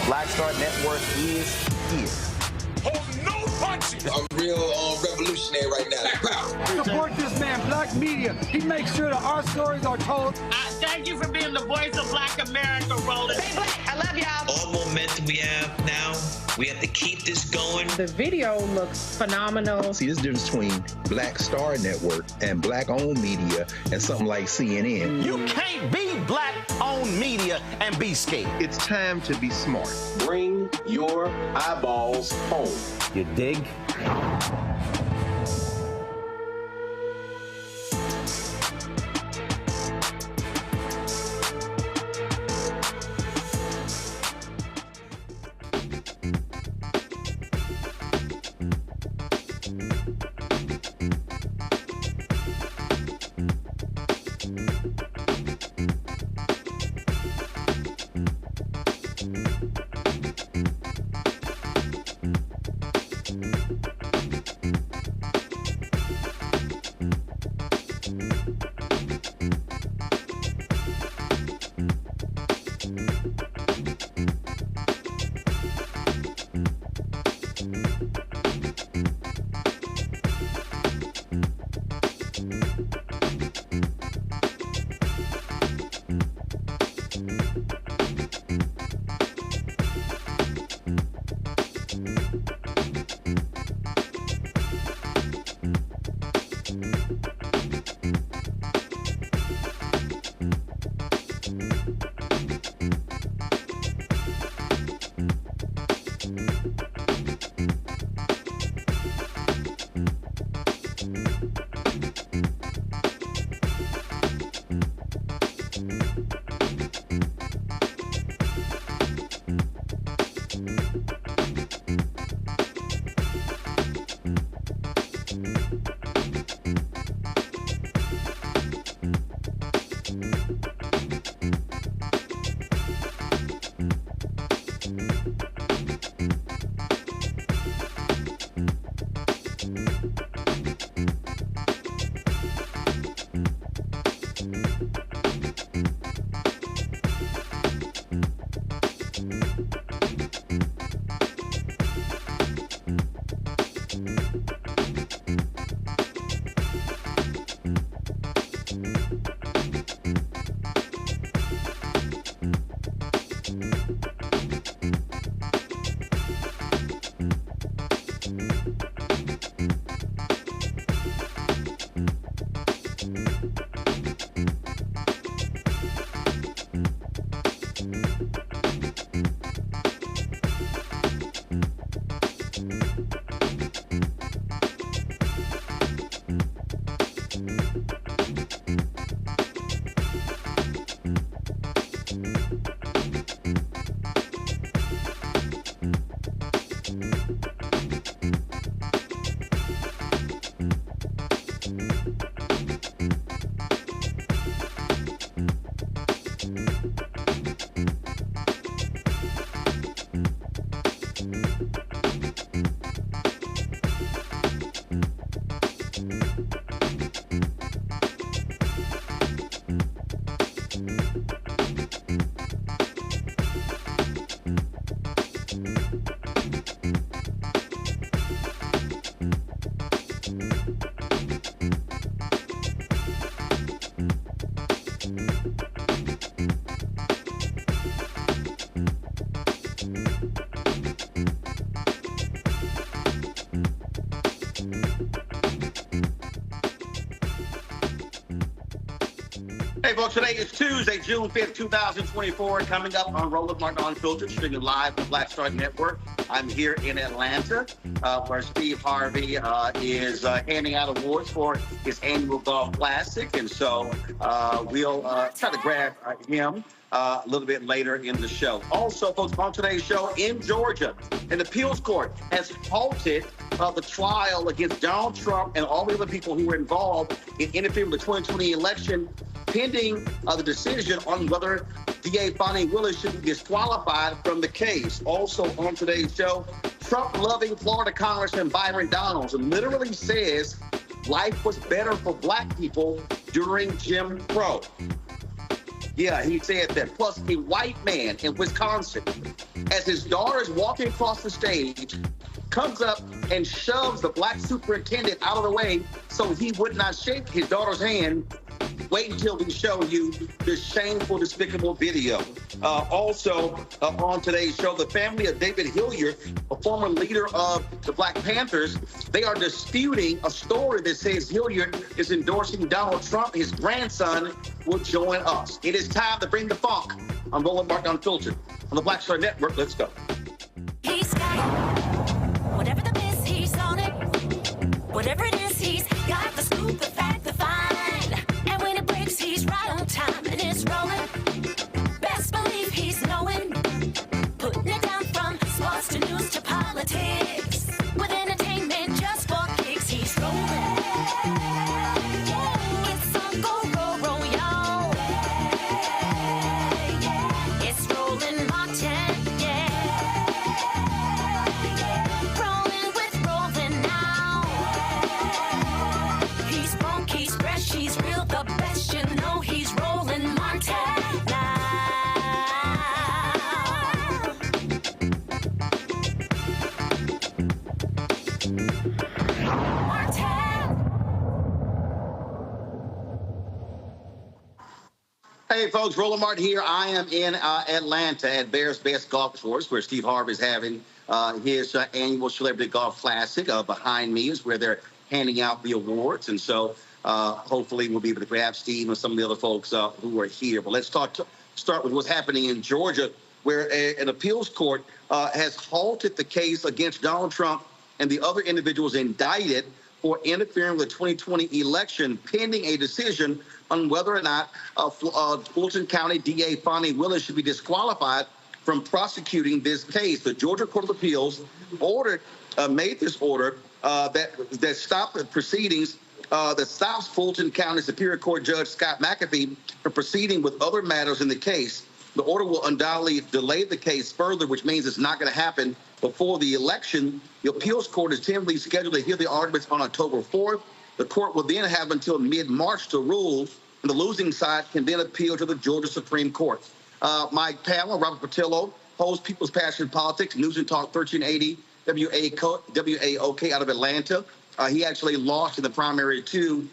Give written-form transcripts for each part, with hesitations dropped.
Black Star Network is here. Hold no punches. I'm real revolutionary right now. Black power. Support this man, Black Media. He makes sure that our stories are told. Thank you for being the voice of Black America, Roland. Stay black. I love y'all. All momentum we have now, we have to keep this going. The video looks phenomenal. See, this difference between Black Star Network and Black-owned media and something like CNN. You can't be Black-owned media and be scared. It's time to be smart. Bring your eyeballs home. You dig? Hey, folks, today is Tuesday, June 5th, 2024. Coming up on Roland Martin Unfiltered, streaming live on Black Star Network. I'm here in Atlanta, where Steve Harvey is handing out awards for his annual golf classic. And so we'll try to grab him a little bit later in the show. Also, folks, on today's show in Georgia, an appeals court has halted the trial against Donald Trump and all the other people who were involved in interfering with the 2020 election, pending the decision on whether DA Fani Willis should be disqualified from the case. Also on today's show, Trump-loving Florida Congressman Byron Donalds literally says life was better for black people during Jim Crow. Yeah, he said that. Plus, a white man in Wisconsin as his daughter is walking across the stage, comes up and shoves the black superintendent out of the way so he would not shake his daughter's hand. Wait until we show you this shameful, despicable video. Also, on today's show, the family of David Hilliard, a former leader of the Black Panthers, they are disputing a story that says Hilliard is endorsing Donald Trump. His grandson will join us. It is time to bring the funk on Roland Martin Unfiltered on the Black Star Network. Let's go. He's got whatever the miss, he's on it. Whatever it is, he's got the scoop, the fact, the find. And when it breaks, he's right on time and it's rolling. Best believe he's knowing. Putting it down from sports to news to politics. With entertainment just for kicks, he's rolling. It's on go, roll, y'all. It's Roland Martin, rolling with Roland now. He's funk, he's fresh, he's real, the best, you know he's Roland Martin now. Hey, folks, Roland Martin here. I am in Atlanta at Bears Best Golf Course, where Steve Harvey is having his annual Celebrity Golf Classic. Behind me is where they're handing out the awards. And so hopefully we'll be able to grab Steve and some of the other folks who are here. But let's start with what's happening in Georgia, where an appeals court has halted the case against Donald Trump and the other individuals indicted for interfering with the 2020 election, pending a decision on whether or not Fulton County DA Fani Willis should be disqualified from prosecuting this case. The Georgia Court of Appeals made this order that stopped the proceedings, that stops Fulton County Superior Court Judge Scott McAfee from proceeding with other matters in the case. The order will undoubtedly delay the case further, which means it's not going to happen before the election. The appeals court is tentatively scheduled to hear the arguments on October 4th. The court will then have until mid-March to rule, and the losing side can then appeal to the Georgia Supreme Court. My panel, Robert Patillo, hosts People's Passion Politics, News and Talk 1380, WAOK out of Atlanta. He actually lost in the primary to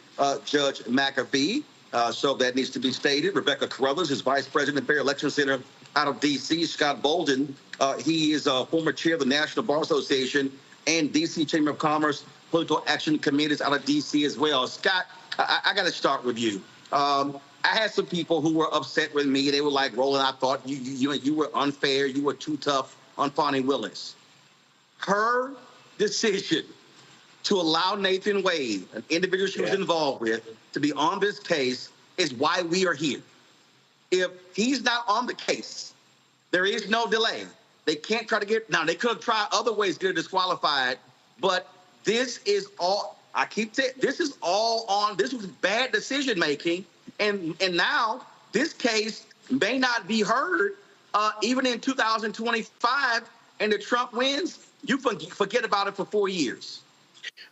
Judge McAfee, so that needs to be stated. Rebecca Carruthers is Vice President of the Fair Election Center out of D.C. Scott Bolden, he is a former chair of the National Bar Association and D.C. Chamber of Commerce Political Action Committees out of D.C. as well. Scott, I got to start with you. I had some people who were upset with me. They were like, Roland, I thought you were unfair. You were too tough on Fani Willis. Her decision to allow Nathan Wade, an individual she was involved with, to be on this case is why we are here. If he's not on the case, there is no delay. They can't try to get, now they could have tried other ways to get her disqualified, but this is all, I keep saying, this is all on, this was bad decision making, and now this case may not be heard even in 2025, and if Trump wins, you forget about it for 4 years.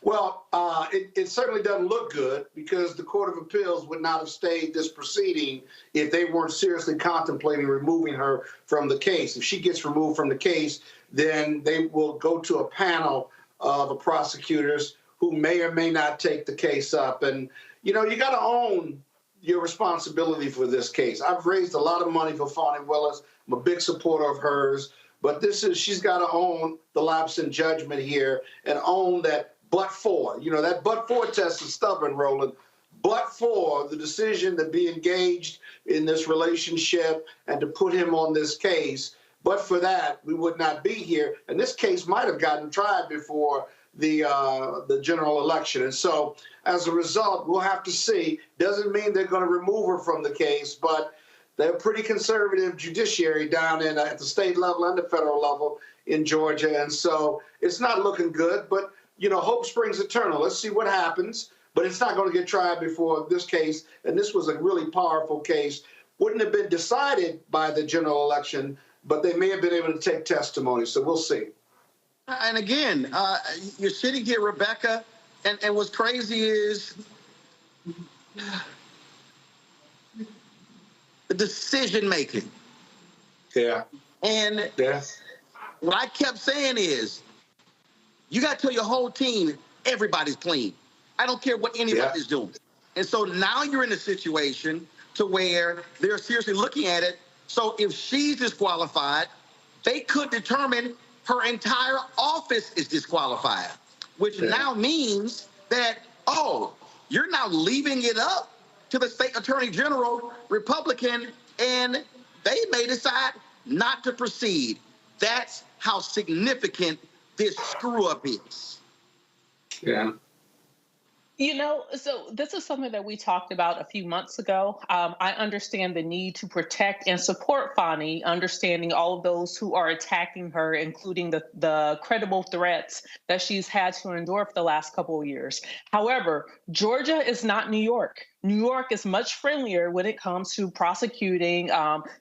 Well, it certainly doesn't look good, because the Court of Appeals would not have stayed this proceeding if they weren't seriously contemplating removing her from the case. If she gets removed from the case, then they will go to a panel of prosecutors who may or may not take the case up. And, you know, you got to own your responsibility for this case. I've raised a lot of money for Fani Willis. I'm a big supporter of hers. But she's got to own the lapse in judgment here and own that but for. You know, that but for test is stubborn, Roland. But for the decision to be engaged in this relationship and to put him on this case, but for that, we would not be here. And this case might have gotten tried before the general election. And so as a result, we'll have to see. Doesn't mean they're going to remove her from the case, but they're a pretty conservative judiciary down at the state level and the federal level in Georgia. And so it's not looking good, but, you know, hope springs eternal. Let's see what happens. But it's not going to get tried before this case. And this was a really powerful case. Wouldn't have been decided by the general election, but they may have been able to take testimony. So we'll see. And again, you're sitting here, Rebecca, and what's crazy is the decision making. Yeah. And what I kept saying is, you got to tell your whole team, everybody's clean. I don't care what anybody's doing. And so now you're in a situation to where they're seriously looking at it. So if she's disqualified, they could determine her entire office is disqualified, which now means that, oh, you're now leaving it up to the state attorney general, Republican, and they may decide not to proceed. That's how significant this screw up is. Yeah. You know, so this is something that we talked about a few months ago. I understand the need to protect and support Fani, understanding all of those who are attacking her, including the credible threats that she's had to endure for the last couple of years. However, Georgia is not New York. New York is much friendlier when it comes to prosecuting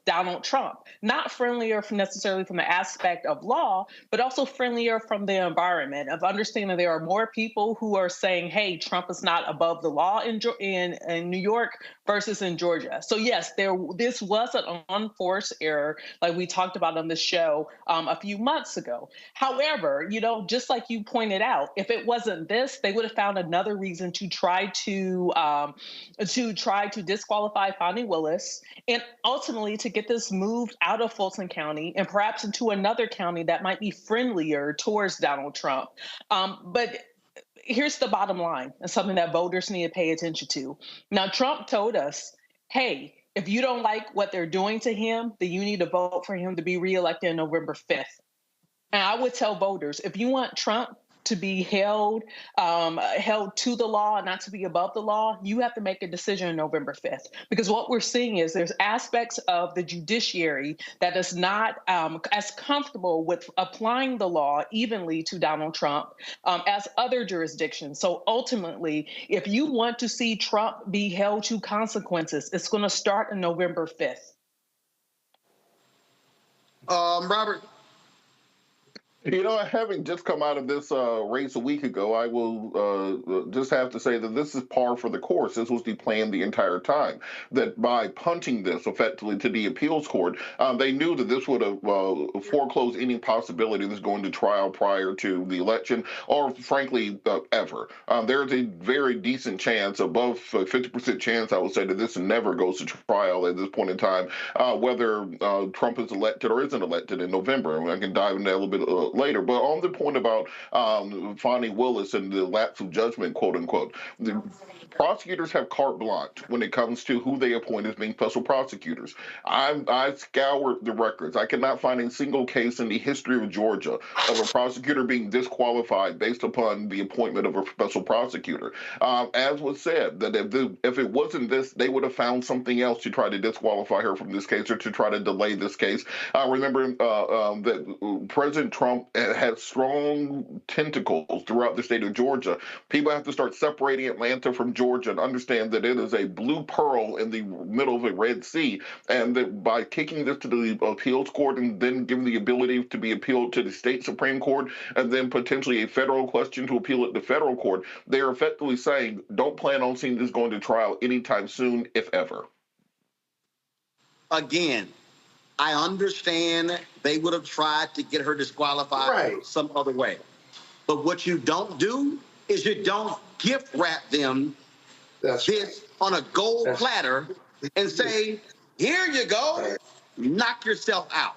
Donald Trump. Not friendlier necessarily from the aspect of law, but also friendlier from the environment of understanding there are more people who are saying, hey, Trump is not above the law in New York versus in Georgia. So yes, this was an unforced error, like we talked about on the show a few months ago. However, you know, just like you pointed out, if it wasn't this, they would have found another reason to try to disqualify Fani Willis and ultimately to get this moved out of Fulton County and perhaps into another county that might be friendlier towards Donald Trump. But here's the bottom line, and something that voters need to pay attention to. Now, Trump told us, hey, if you don't like what they're doing to him, then you need to vote for him to be reelected on November 5th. And I would tell voters, if you want Trump to be held to the law and not to be above the law, you have to make a decision on November 5th. Because what we're seeing is there's aspects of the judiciary that is not as comfortable with applying the law evenly to Donald Trump as other jurisdictions. So ultimately, if you want to see Trump be held to consequences, it's going to start on November 5th. Robert? You know, having just come out of this race a week ago, I will just have to say that this is par for the course. This was the plan the entire time, that by punting this effectively to the appeals court, they knew that this would have foreclosed any possibility of this going to trial prior to the election, or frankly, ever. There's a very decent chance, above 50% chance, I would say, that this never goes to trial at this point in time, whether Trump is elected or isn't elected in November. I mean, I can dive into that a little bit later. But on the point about Fani Willis and the lapse of judgment, quote unquote, the prosecutors have carte blanche when it comes to who they appoint as being special prosecutors. I scoured the records. I cannot find a single case in the history of Georgia of a prosecutor being disqualified based upon the appointment of a special prosecutor. As was said, that if it wasn't this, they would have found something else to try to disqualify her from this case or to try to delay this case. Remember that President Trump had strong tentacles throughout the state of Georgia. People have to start separating Atlanta from Georgia and understand that it is a blue pearl in the middle of a Red Sea, and that by kicking this to the appeals court and then giving the ability to be appealed to the state Supreme Court and then potentially a federal question to appeal it to federal court, they are effectively saying, don't plan on seeing this going to trial anytime soon, if ever. Again, I understand they would have tried to get her disqualified some other way. But what you don't do is you don't gift wrap them this on a gold platter and say, here you go, knock yourself out.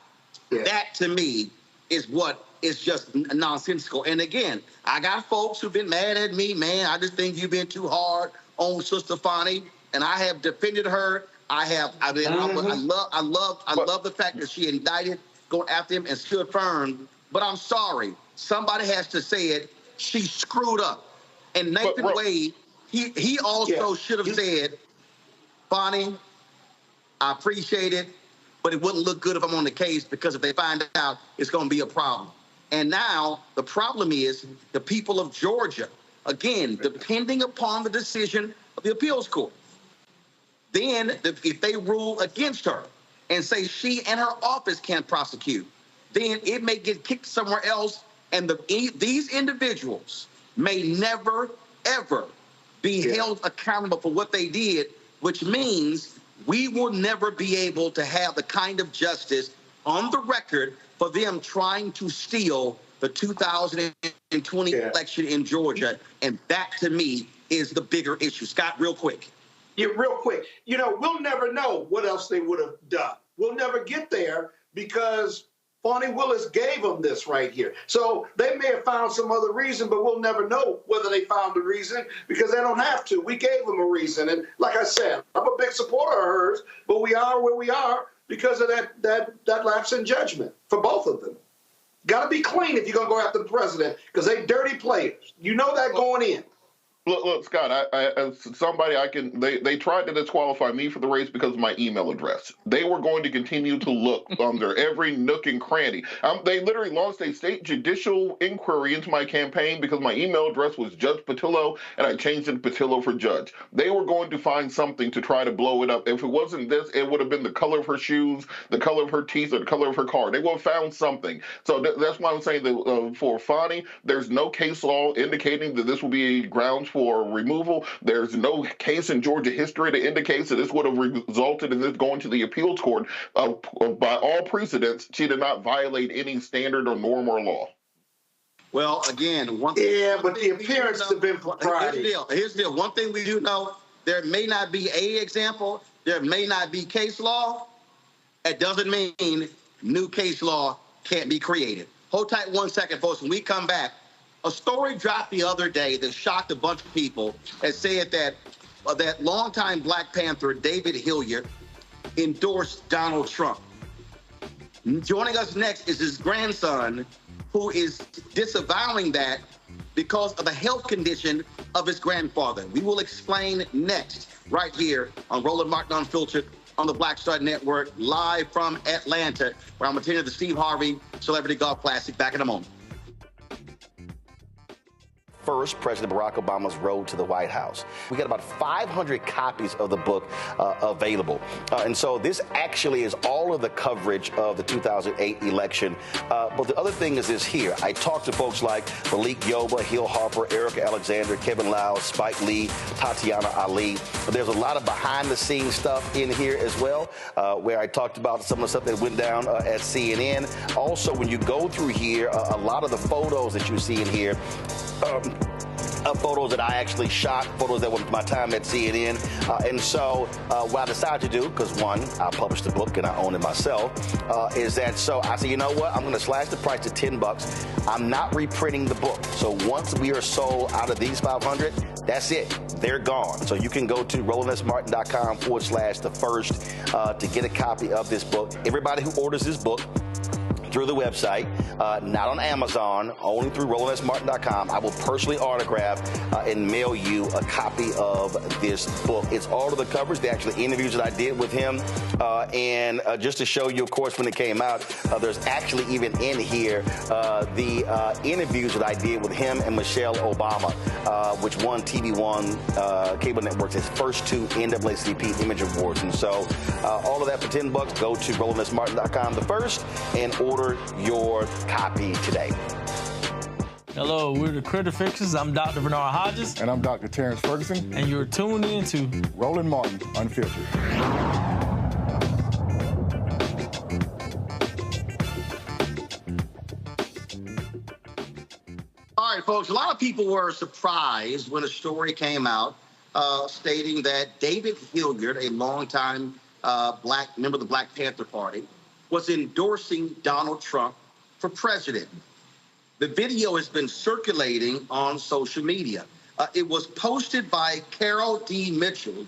Yeah. That, to me, is what is just nonsensical. And again, I got folks who've been mad at me, man. I just think you've been too hard on Sister Fani, and I have defended her. I love the fact that she indicted, going after him and stood firm. But I'm sorry, somebody has to say it. She screwed up. And Nathan Wade, he also should have said, Fani, I appreciate it, but it wouldn't look good if I'm on the case, because if they find out, it's going to be a problem. And now the problem is the people of Georgia, again, depending upon the decision of the appeals court. Then, if they rule against her and say she and her office can't prosecute, then it may get kicked somewhere else, and these individuals may never, ever be held accountable for what they did, which means we will never be able to have the kind of justice on the record for them trying to steal the 2020 election in Georgia. And that, to me, is the bigger issue. Scott, real quick. Yeah, real quick. You know, we'll never know what else they would have done. We'll never get there because Fani Willis gave them this right here. So they may have found some other reason, but we'll never know whether they found the reason because they don't have to. We gave them a reason. And like I said, I'm a big supporter of hers, but we are where we are because of that lapse in judgment for both of them. Got to be clean if you're going to go after the president because they dirty players. You know that going in. Look, Scott, they tried to disqualify me for the race because of my email address. They were going to continue to look under every nook and cranny. They literally launched a state judicial inquiry into my campaign because my email address was Judge Patillo, and I changed it to Patillo for Judge. They were going to find something to try to blow it up. If it wasn't this, it would have been the color of her shoes, the color of her teeth, or the color of her car. They would have found something. So that's why I'm saying that for Fani, there's no case law indicating that this will be grounds for removal. There's no case in Georgia history that indicates that this would have resulted in this going to the appeals court. By all precedents, she did not violate any standard or norm or law. Well, again, one thing. Yeah, but the appearances have been propriety. Here's the deal. One thing we do know, there may not be a example, there may not be case law. That doesn't mean new case law can't be created. Hold tight 1 second, folks. When we come back, a story dropped the other day that shocked a bunch of people and said that that longtime Black Panther, David Hilliard, endorsed Donald Trump. Joining us next is his grandson, who is disavowing that because of the health condition of his grandfather. We will explain next, right here on Roland Martin Unfiltered on the Black Star Network, live from Atlanta, where I'm attending the Steve Harvey Celebrity Golf Classic. Back in a moment. First, President Barack Obama's road to the White House. We got about 500 copies of the book available. And so this actually is all of the coverage of the 2008 election. But the other thing is this here. I talked to folks like Malik Yoba, Hill Harper, Erica Alexander, Kevin Lau, Spike Lee, Tatiana Ali. But there's a lot of behind-the-scenes stuff in here as well, where I talked about some of the stuff that went down at CNN. Also, when you go through here, a lot of the photos that you see in here, photos that I actually shot, photos that were my time at CNN. And so what I decided to do, because one, I published the book and I own it myself, is that so I said, you know what, I'm going to slash the price to $10. I'm not reprinting the book. So once we are sold out of these 500, that's it. They're gone. So you can go to RolandSMartin.com/the-first to get a copy of this book. Everybody who orders this book through the website, not on Amazon, only through RolandSMartin.com. I will personally autograph and mail you a copy of this book. It's all of the coverage, the actual interviews that I did with him. And just to show you, of course, when it came out, there's actually even in here the interviews that I did with him and Michelle Obama, which won TV One cable networks its first 2 NAACP Image Awards. And so all of that for $10. Go to RolandSMartin.com the first and order your copy today. Hello, we're the Critter Fixers. I'm Dr. Bernard Hodges. And I'm Dr. Terrence Ferguson. And you're tuned in to Roland Martin Unfiltered. All right, folks, a lot of people were surprised when a story came out stating that David Hilliard, a longtime black member of the Black Panther Party, was endorsing Donald Trump for president. The video has been circulating on social media. It was posted by Carol D. Mitchell,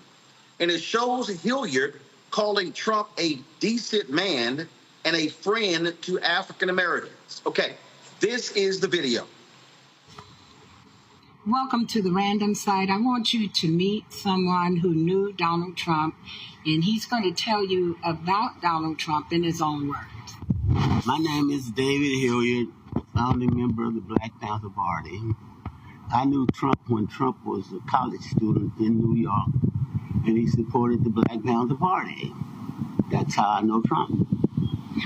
and it shows Hilliard calling Trump a decent man and a friend to African Americans. Okay, this is the video. Welcome to the random site. I want you to meet someone who knew Donald Trump, and he's going to tell you about Donald Trump in his own words. My name is David Hilliard, founding member of the Black Panther Party. I knew Trump when Trump was a college student in New York, and he supported the Black Panther Party. That's how I know Trump.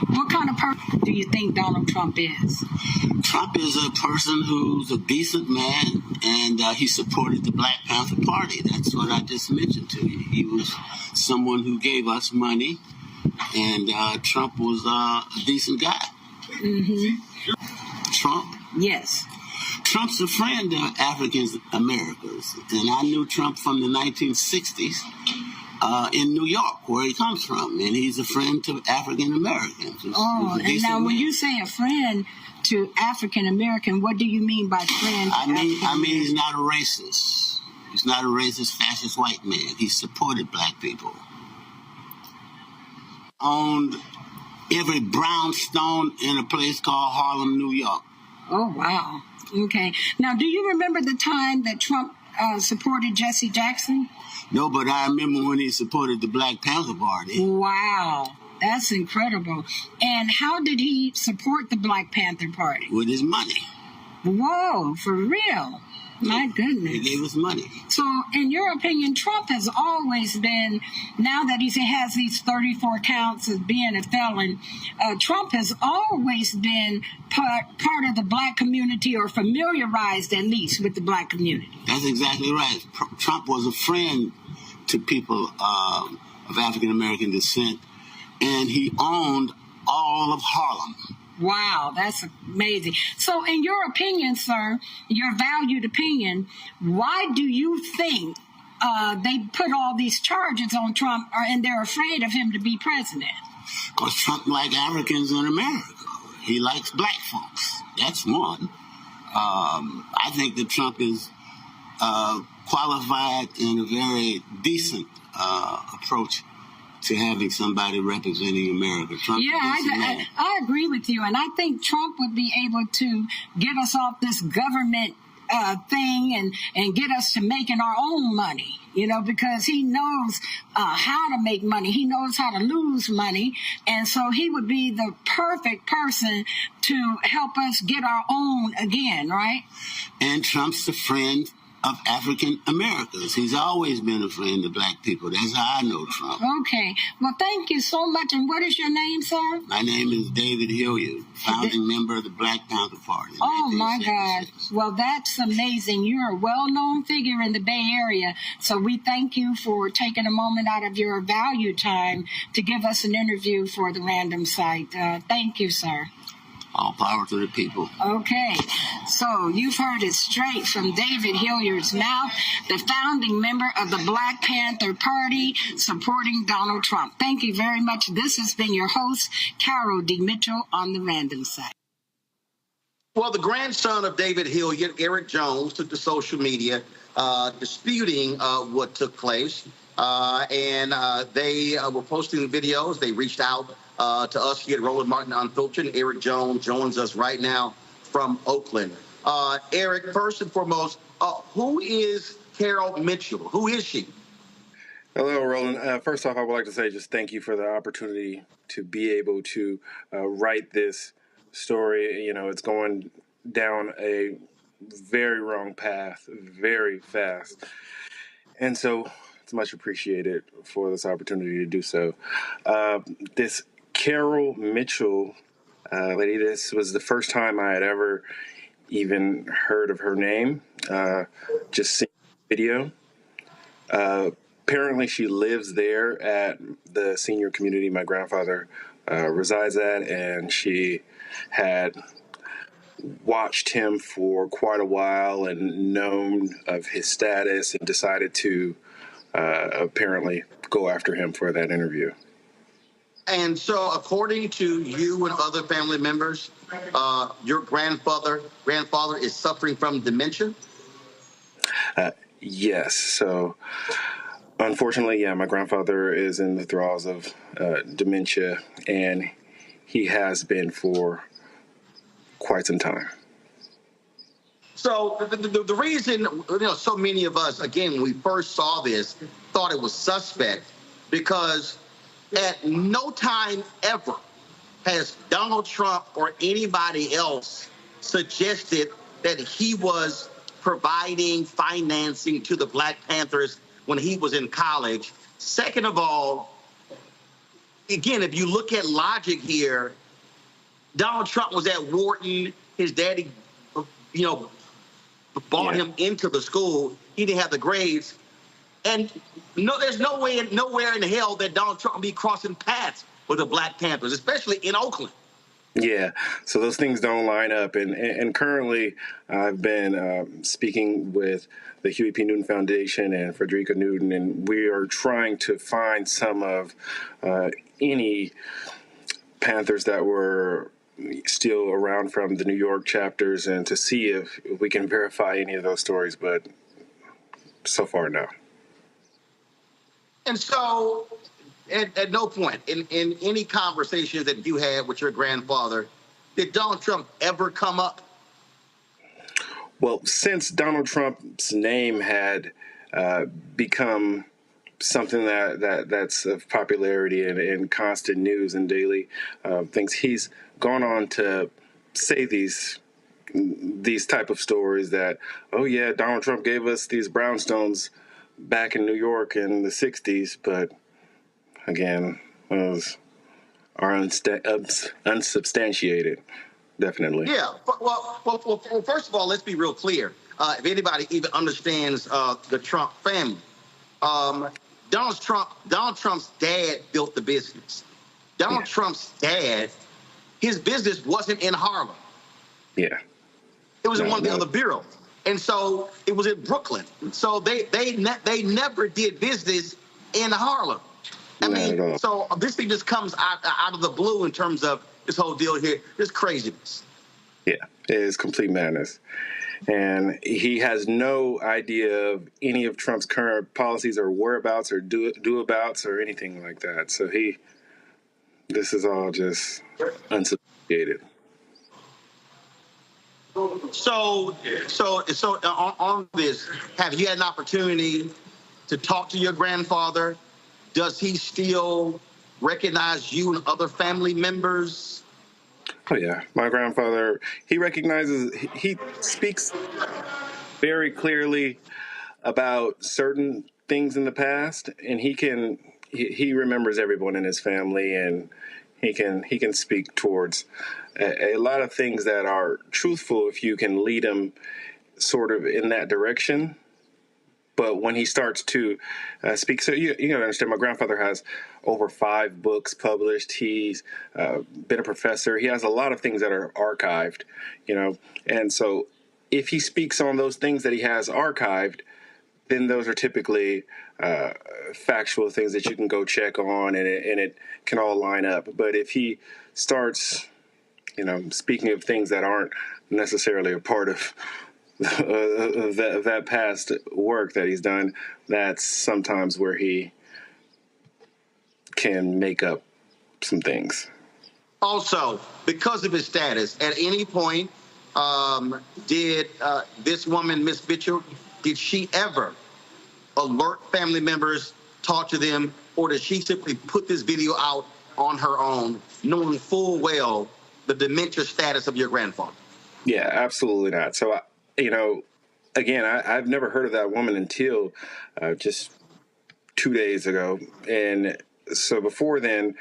What kind of person do you think Donald Trump is? Trump is a person who's a decent man, and he supported the Black Panther Party. That's what I just mentioned to you. He was someone who gave us money And Trump was a decent guy. Trump? Yes. Trump's a friend of African Americans, and I knew Trump from the 1960s in New York, where he comes from, and he's a friend to African Americans. Oh, and now when you say a friend to African American, what do you mean by friend? I mean he's not a racist. He's not a racist, fascist white man. He supported black people. Owned every brownstone in a place called Harlem, New York. Oh, wow. Okay. Now, do you remember the time that Trump supported Jesse Jackson? No, but I remember when he supported the Black Panther Party. Wow. That's incredible. And how did he support the Black Panther Party? With his money. Whoa, for real? My goodness. He gave us money. So, in your opinion, Trump has always been, now that he has these 34 counts of being a felon, Trump has always been part of the black community, or familiarized at least with the black community. That's exactly right. Trump was a friend to people of African American descent, and he owned all of Harlem. Wow, that's amazing. So in your opinion, sir, your valued opinion, why do you think they put all these charges on Trump, and they're afraid of him to be president? Because Trump likes Africans in America. He likes black folks. That's one. I think that Trump is qualified in a very decent approach to having somebody representing America. Trump, yeah, I agree with you, and I think Trump would be able to get us off this government thing and get us to making our own money, because he knows how to make money. He knows how to lose money, and so he would be the perfect person to help us get our own again, right? And Trump's a friend of African Americans. He's always been a friend of black people. That's how I know Trump. Okay. Well, thank you so much. And what is your name, sir? My name is David Hilliard, founding member of the Black Panther Party. Oh, my God. Well, that's amazing. You're a well-known figure in the Bay Area. So we thank you for taking a moment out of your valued time to give us an interview for the Random Site. Thank you, sir. All power to the people. Okay, so you've heard it straight from David Hilliard's mouth, the founding member of the Black Panther Party supporting Donald Trump. Thank you very much. This has been your host, Carol D. Mitchell, on the Random Site. Well, the grandson of David Hilliard, Eric Jones, took to social media disputing what took place. And they were posting videos. They reached out to us here at Roland Martin Unfiltered. Eric Jones joins us right now from Oakland. Eric, first and foremost, who is Carol Mitchell? Who is she? Hello, Roland. First off, I would like to say just thank you for the opportunity to be able to write this story. It's going down a very wrong path, very fast. And so it's much appreciated for this opportunity to do so. This Carol Mitchell lady, this was the first time I had ever even heard of her name, just seeing the video. Apparently she lives there at the senior community my grandfather resides at, and she had watched him for quite a while and known of his status and decided to apparently go after him for that interview. And so, according to you and other family members, your grandfather is suffering from dementia? Yes. So, unfortunately, my grandfather is in the thralls of dementia, and he has been for quite some time. So the reason, so many of us, again, when we first saw this, thought it was suspect, because at no time ever has Donald Trump or anybody else suggested that he was providing financing to the Black Panthers when he was in college. Second of all, again, if you look at logic here, Donald Trump was at Wharton. His daddy, brought him into the school. He didn't have the grades. And there's nowhere in hell that Donald Trump will be crossing paths with the Black Panthers, especially in Oakland. Yeah, so those things don't line up. And currently, I've been speaking with the Huey P. Newton Foundation and Frederica Newton, and we are trying to find some of any Panthers that were still around from the New York chapters and to see if we can verify any of those stories, but so far, no. And so, at no point in any conversations that you had with your grandfather, did Donald Trump ever come up? Well, since Donald Trump's name had become something that's of popularity and constant news and daily things, he's gone on to say these type of stories that, oh yeah, Donald Trump gave us these brownstones back in New York in the 60s, but again, those are unsubstantiated, definitely. Yeah, well, first of all, let's be real clear. If anybody even understands the Trump family, Donald Trump's dad built the business. Donald Trump's dad, his business wasn't in Harlem. Yeah. It was in one of the other boroughs. And so it was in Brooklyn. So they never did business in Harlem. I mean, so this thing just comes out of the blue in terms of this whole deal here. This craziness. Yeah, it is complete madness. And he has no idea of any of Trump's current policies or whereabouts or do-abouts or anything like that. So this is all just unsubstantiated. So on this, have you had an opportunity to talk to your grandfather? Does he still recognize you and other family members? Oh, yeah. My grandfather, he speaks very clearly about certain things in the past, and he remembers everyone in his family, and he can speak towards a lot of things that are truthful if you can lead him sort of in that direction. But when he starts to speak, so you gotta understand, my grandfather has over 5 books published. He's been a professor. He has a lot of things that are archived, and so if he speaks on those things that he has archived, then those are typically factual things that you can go check on, and it can all line up. But if he starts, speaking of things that aren't necessarily a part of that past work that he's done, that's sometimes where he can make up some things. Also, because of his status, at any point, did this woman, Miss Mitchell, did she ever alert family members, talk to them, or did she simply put this video out on her own, knowing full well the dementia status of your grandfather? Yeah, absolutely not. So, again, I've never heard of that woman until just 2 days ago. And so before then,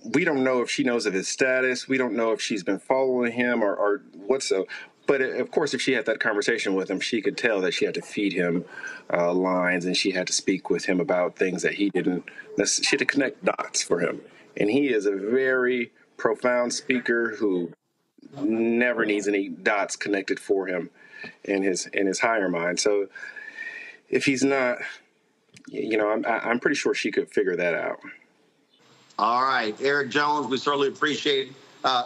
we don't know if she knows of his status. We don't know if she's been following him or what so. But, of course, if she had that conversation with him, she could tell that she had to feed him lines, and she had to speak with him about things that he didn't. She had to connect dots for him. And he is a very profound speaker who never needs any dots connected for him in his higher mind. So if he's not, I'm pretty sure she could figure that out. All right, Eric Jones, we certainly appreciate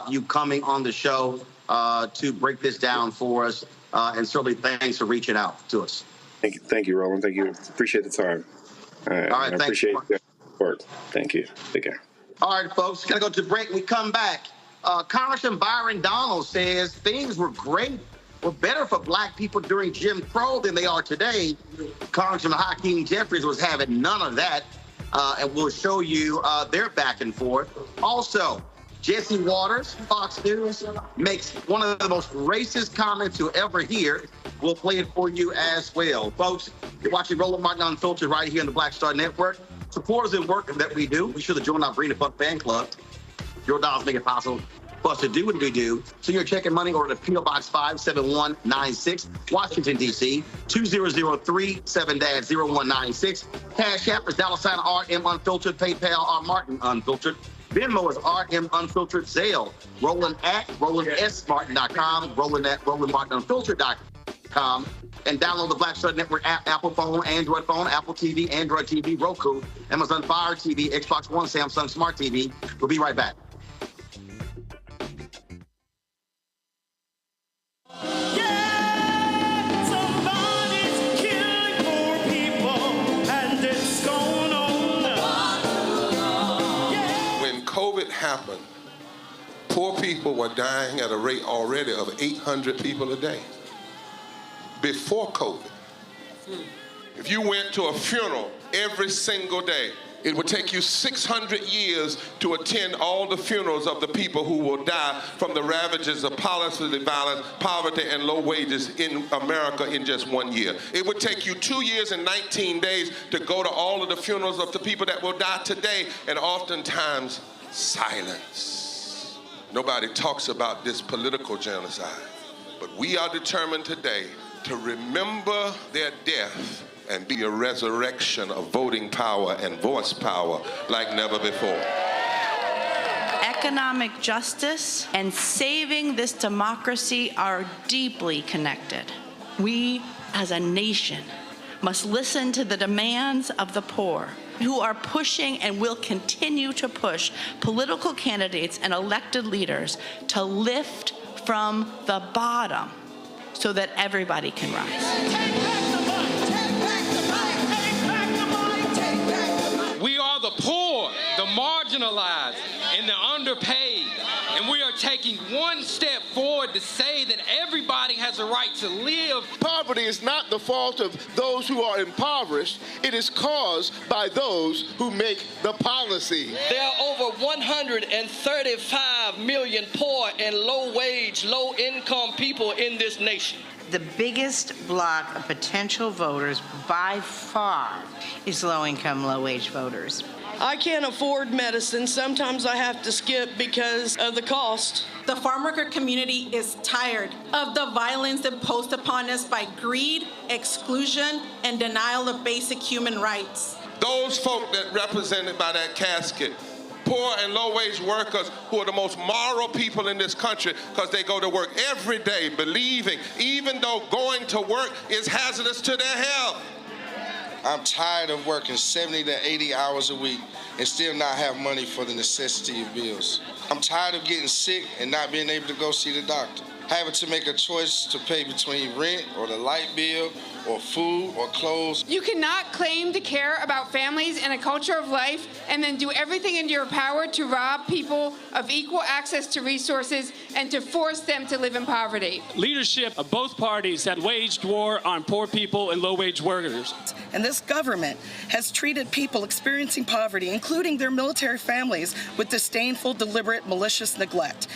you coming on the show to break this down for us, and certainly thanks for reaching out to us. Thank you, Roland. Thank you. Appreciate the time. All right, I appreciate the work. Thank you. Take care. All right, folks, gotta go to break. We come back. Congressman Byron Donalds says things were better for black people during Jim Crow than they are today. Congressman Hakeem Jeffries was having none of that, and we'll show you their back and forth. Also, Jesse Waters, Fox News, makes one of the most racist comments you'll ever hear. We'll play it for you as well. Folks, you're watching Roland Martin Unfiltered right here on the Black Star Network. Supporters and work that we do. Be sure to join our Bring the Buck fan club. Your dollars make it possible for us to do what we do. So you're checking money order to P.O. Box 57196, Washington, D.C., 20037-0196. Cash App is $RM Unfiltered. PayPal R Martin Unfiltered. Venmo is RM Unfiltered. Zelle, Roland at RolandSMartin.com, Roland at RolandMartinUnfiltered.com, and download the Black Star Network app, Apple phone, Android phone, Apple TV, Android TV, Roku, Amazon Fire TV, Xbox One, Samsung Smart TV. We'll be right back. COVID happened, poor people were dying at a rate already of 800 people a day. Before COVID, if you went to a funeral every single day, it would take you 600 years to attend all the funerals of the people who will die from the ravages of policy violence, poverty, and low wages in America in just 1 year. It would take you 2 years and 19 days to go to all of the funerals of the people that will die today, and oftentimes silence. Nobody talks about this political genocide, but we are determined today to remember their death and be a resurrection of voting power and voice power like never before. Economic justice and saving this democracy are deeply connected. We, as a nation, must listen to the demands of the poor, who are pushing and will continue to push political candidates and elected leaders to lift from the bottom so that everybody can rise. We are the poor, the marginalized, and the underpaid. And we are taking one step forward to say that everybody has a right to live. Poverty is not the fault of those who are impoverished. It is caused by those who make the policy. There are over 135 million poor and low-wage, low-income people in this nation. The biggest block of potential voters by far is low-income, low-wage voters. I can't afford medicine. Sometimes I have to skip because of the cost. The farm worker community is tired of the violence imposed upon us by greed, exclusion, and denial of basic human rights. Those folk that represented by that casket, poor and low-wage workers who are the most moral people in this country because they go to work every day believing, even though going to work is hazardous to their health. I'm tired of working 70 to 80 hours a week and still not have money for the necessity of bills. I'm tired of getting sick and not being able to go see the doctor. Having to make a choice to pay between rent or the light bill or food or clothes. You cannot claim to care about families and a culture of life and then do everything in your power to rob people of equal access to resources and to force them to live in poverty. Leadership of both parties have waged war on poor people and low-wage workers. And this government has treated people experiencing poverty, including their military families, with disdainful, deliberate, malicious neglect.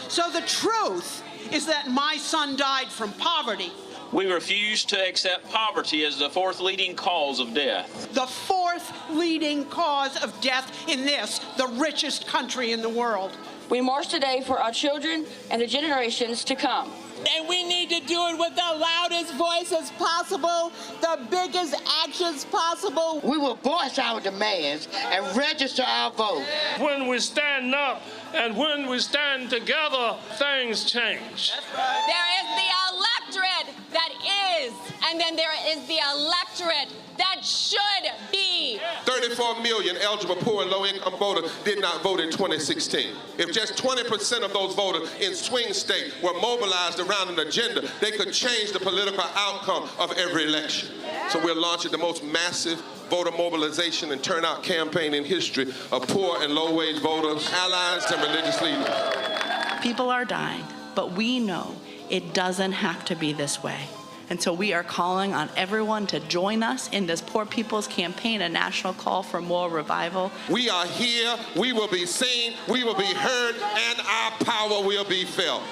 So the truth is that my son died from poverty. We refuse to accept poverty as the fourth leading cause of death. The fourth leading cause of death in this, the richest country in the world. We march today for our children and the generations to come. And we need to do it with the loudest voices possible, the biggest actions possible. We will voice our demands and register our vote. When we stand up and when we stand together, things change. There is the electorate that is, and then there is the electorate that should be. 34 million eligible poor and low-income voters did not vote in 2016. If just 20% of those voters in swing states were mobilized around an agenda, they could change the political outcome of every election. So we're launching the most massive voter mobilization and turnout campaign in history of poor and low-wage voters, allies, and religious leaders. People are dying, but we know it doesn't have to be this way. And so we are calling on everyone to join us in this Poor People's Campaign, a national call for moral revival. We are here, we will be seen, we will be heard, and our power will be felt.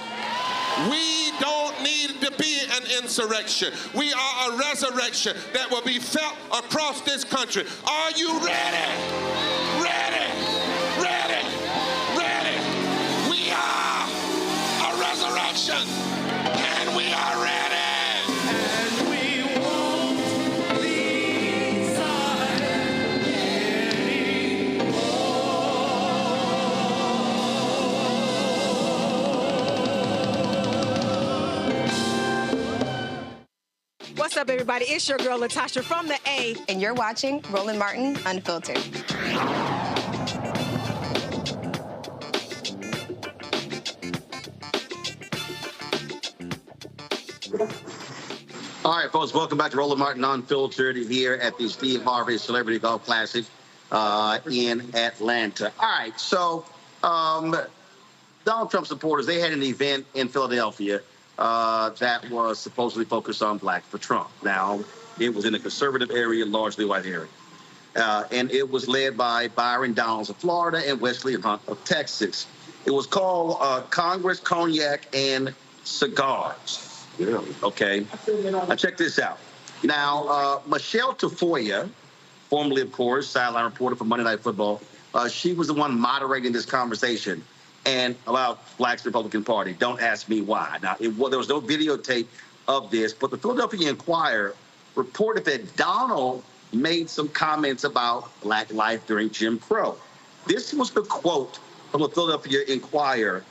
We don't need to be an insurrection. We are a resurrection that will be felt across this country. Are you ready? Ready? Ready? Ready? We are a resurrection, and we are ready. What's up, everybody? It's your girl, Latasha from the A. And you're watching Roland Martin Unfiltered. All right, folks, welcome back to Roland Martin Unfiltered here at the Steve Harvey Celebrity Golf Classic in Atlanta. All right, so Donald Trump supporters, they had an event in Philadelphia that was supposedly focused on Black for Trump. Now, it was in a conservative area, largely white area. And it was led by Byron Donalds of Florida and Wesley Hunt of Texas. It was called Congress, Cognac, and Cigars. Really? Okay. Now, check this out. Now, Michelle Tafoya, formerly, of course, sideline reporter for Monday Night Football, she was the one moderating this conversation and about Black's Republican Party. Don't ask me why. Now, there was no videotape of this, but the Philadelphia Inquirer reported that Donald made some comments about Black life during Jim Crow. This was the quote from the Philadelphia Inquirer,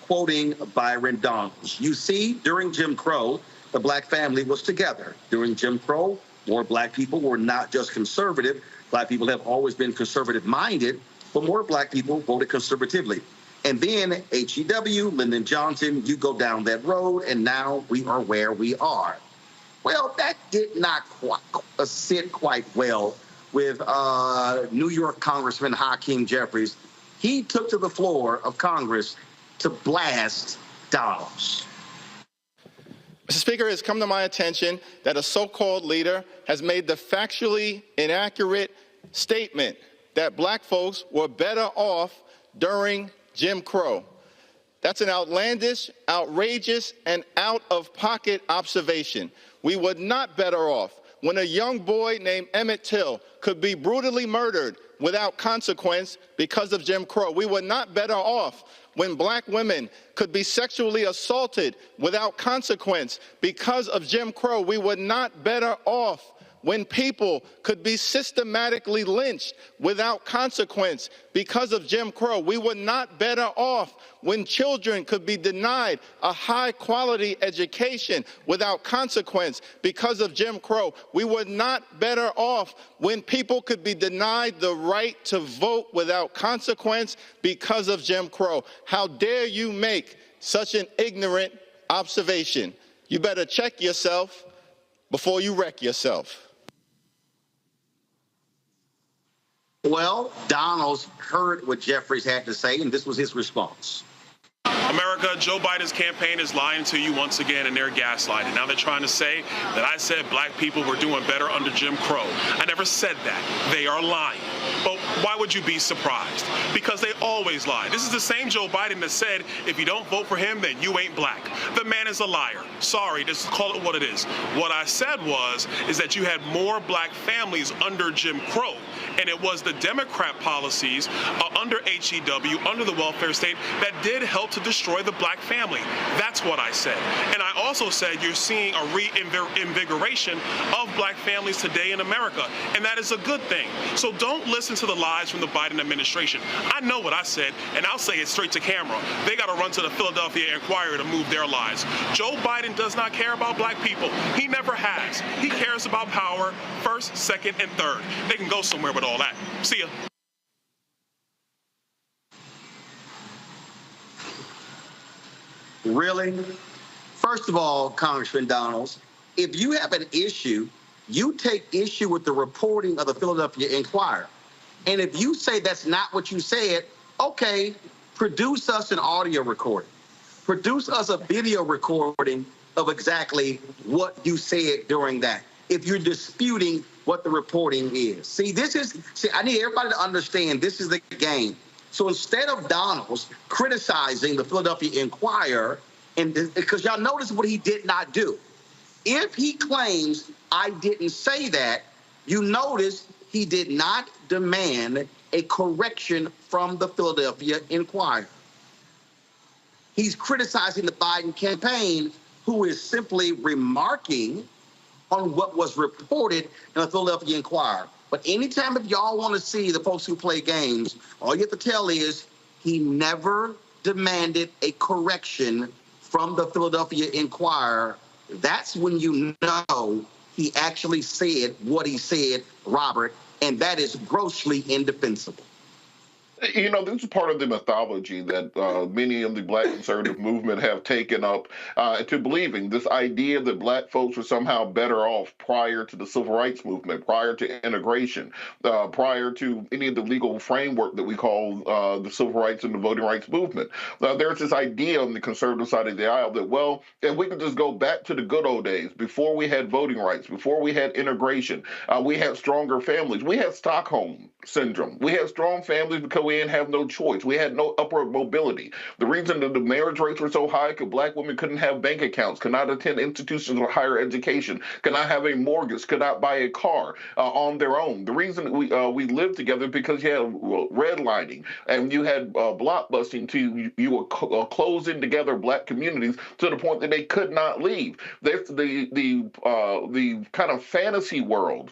quoting Byron Donalds. You see, during Jim Crow, the Black family was together. During Jim Crow, more Black people were not just conservative. Black people have always been conservative-minded, but more Black people voted conservatively. And then HEW, Lyndon Johnson, you go down that road, and now we are where we are. Well, that did not sit quite well with New York Congressman Hakeem Jeffries. He took to the floor of Congress to blast Donalds. Mr. Speaker, it has come to my attention that a so-called leader has made the factually inaccurate statement that Black folks were better off during Jim Crow. That's an outlandish, outrageous, and out-of-pocket observation. We were not better off when a young boy named Emmett Till could be brutally murdered without consequence because of Jim Crow. We were not better off when Black women could be sexually assaulted without consequence because of Jim Crow. We were not better off when people could be systematically lynched without consequence because of Jim Crow. We were not better off when children could be denied a high-quality education without consequence because of Jim Crow. We were not better off when people could be denied the right to vote without consequence because of Jim Crow. How dare you make such an ignorant observation? You better check yourself before you wreck yourself. Well, Donalds heard what Jeffries had to say, and this was his response. America, Joe Biden's campaign is lying to you once again, and they're gaslighting. Now they're trying to say that I said Black people were doing better under Jim Crow. I never said that. They are lying. But why would you be surprised? Because they always lie. This is the same Joe Biden that said, if you don't vote for him, then you ain't Black. The man is a liar. Sorry, just call it what it is. What I said is that you had more Black families under Jim Crow, and it was the Democrat policies under HEW, under the welfare state, that did help to destroy the Black family. That's what I said. And I also said you're seeing a reinvigoration of Black families today in America, and that is a good thing. So don't listen to the lies from the Biden administration. I know what I said, and I'll say it straight to camera. They got to run to the Philadelphia Inquirer to move their lies. Joe Biden does not care about Black people. He never has. He cares about power, first, second, and third. They can go somewhere with all that. See ya. Really? First of all, Congressman Donalds, if you have an issue, you take issue with the reporting of the Philadelphia Inquirer. And if you say that's not what you said, okay, produce us an audio recording. Produce us a video recording of exactly what you said during that, if you're disputing what the reporting is. See, I need everybody to understand this is the game. So instead of Donalds criticizing the Philadelphia Inquirer, because y'all notice what he did not do. If he claims I didn't say that, you notice he did not demand a correction from the Philadelphia Inquirer. He's criticizing the Biden campaign, who is simply remarking on what was reported in the Philadelphia Inquirer. But anytime if y'all want to see the folks who play games, all you have to tell is he never demanded a correction from the Philadelphia Inquirer that's when you know he actually said what he said, Robert, and that is grossly indefensible. You know, this is part of the mythology that many of the Black conservative movement have taken up to believing this idea that Black folks were somehow better off prior to the Civil Rights Movement, prior to integration, prior to any of the legal framework that we call the Civil Rights and the Voting Rights Movement. There's this idea on the conservative side of the aisle that, well, if we could just go back to the good old days, before we had voting rights, before we had integration, we had stronger families. We had Stockholm Syndrome. We had strong families because we didn't have no choice. We had no upward mobility. The reason that the marriage rates were so high because Black women couldn't have bank accounts, could not attend institutions of higher education, could not have a mortgage, could not buy a car on their own. The reason we lived together because you had redlining and you had blockbusting you were closing together Black communities to the point that they could not leave. That's the kind of fantasy world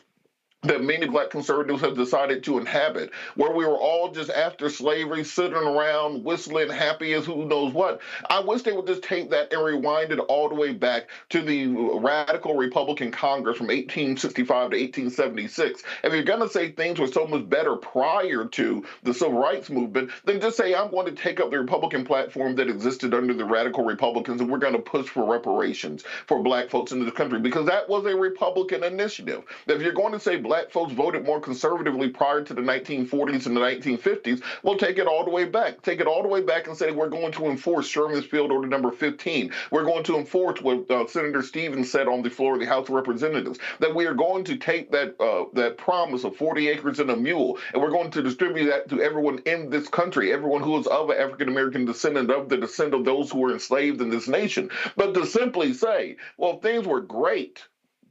that many Black conservatives have decided to inhabit, where we were all just after slavery, sitting around, whistling, happy as who knows what. I wish they would just take that and rewind it all the way back to the radical Republican Congress from 1865 to 1876. If you're going to say things were so much better prior to the Civil Rights Movement, then just say, I'm going to take up the Republican platform that existed under the radical Republicans, and we're going to push for reparations for Black folks in this country, because that was a Republican initiative. If you're going to say Black folks voted more conservatively prior to the 1940s and the 1950s, we'll take it all the way back. Take it all the way back and say we're going to enforce Sherman's Field Order number 15. We're going to enforce what Senator Stevens said on the floor of the House of Representatives, that we are going to take that promise of 40 acres and a mule, and we're going to distribute that to everyone in this country, everyone who is of African-American descendant, of the descent of those who were enslaved in this nation. But to simply say, well, things were great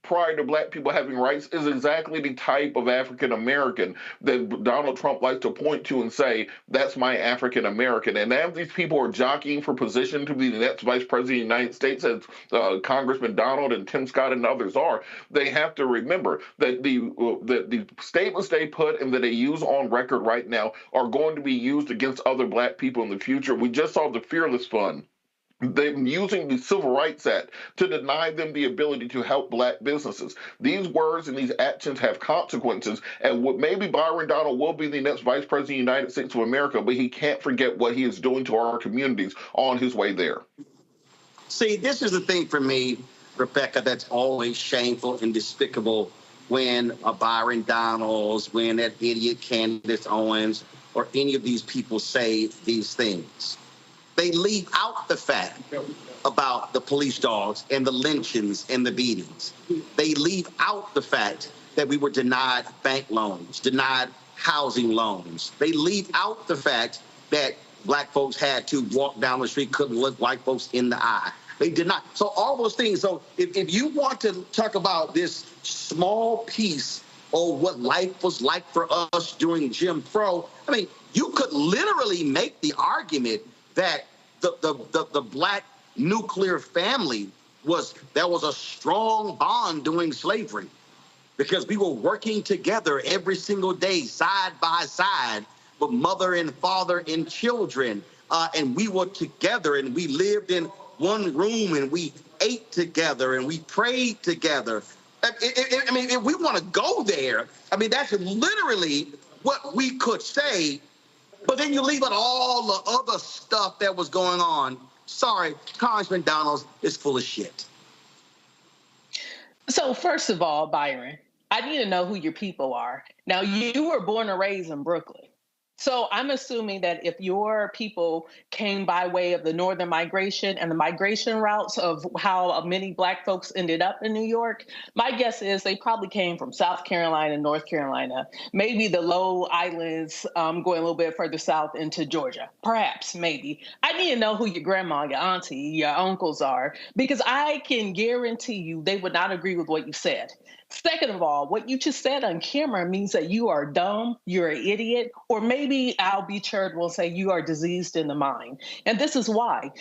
prior to Black people having rights is exactly the type of African American that Donald Trump likes to point to and say, that's my African American. And as these people are jockeying for position to be the next vice president of the United States, as Congressman Donald and Tim Scott and others are, they have to remember that the statements they put and that they use on record right now are going to be used against other Black people in the future. We just saw the Fearless Fund. They're using the Civil Rights Act to deny them the ability to help Black businesses. These words and these actions have consequences, and maybe Byron Donalds will be the next Vice President of the United States of America, but he can't forget what he is doing to our communities on his way there. See, this is the thing for me, Rebecca, that's always shameful and despicable when Byron Donalds, when that idiot Candace Owens, or any of these people say these things. They leave out the fact about the police dogs and the lynchings and the beatings. They leave out the fact that we were denied bank loans, denied housing loans. They leave out the fact that Black folks had to walk down the street, couldn't look white folks in the eye. They did not. So all those things. So if you want to talk about this small piece of what life was like for us during Jim Crow, I mean, you could literally make the argument that the Black nuclear family there was a strong bond during slavery, because we were working together every single day, side by side, with mother and father and children, and we were together, and we lived in one room, and we ate together, and we prayed together. I mean, if we want to go there, I mean, that's literally what we could say. But then you leave out all the other stuff that was going on. Sorry, Congressman Donalds is full of shit. So first of all, Byron, I need to know who your people are. Now, you were born and raised in Brooklyn. So I'm assuming that if your people came by way of the northern migration and the migration routes of how many Black folks ended up in New York, my guess is they probably came from South Carolina, North Carolina, maybe the Low Islands, going a little bit further south into Georgia, perhaps, maybe. I need to know who your grandma, your auntie, your uncles are, because I can guarantee you they would not agree with what you said. Second of all, what you just said on camera means that you are dumb, you're an idiot, or maybe I'll be charitable and say you are diseased in the mind. And this is why.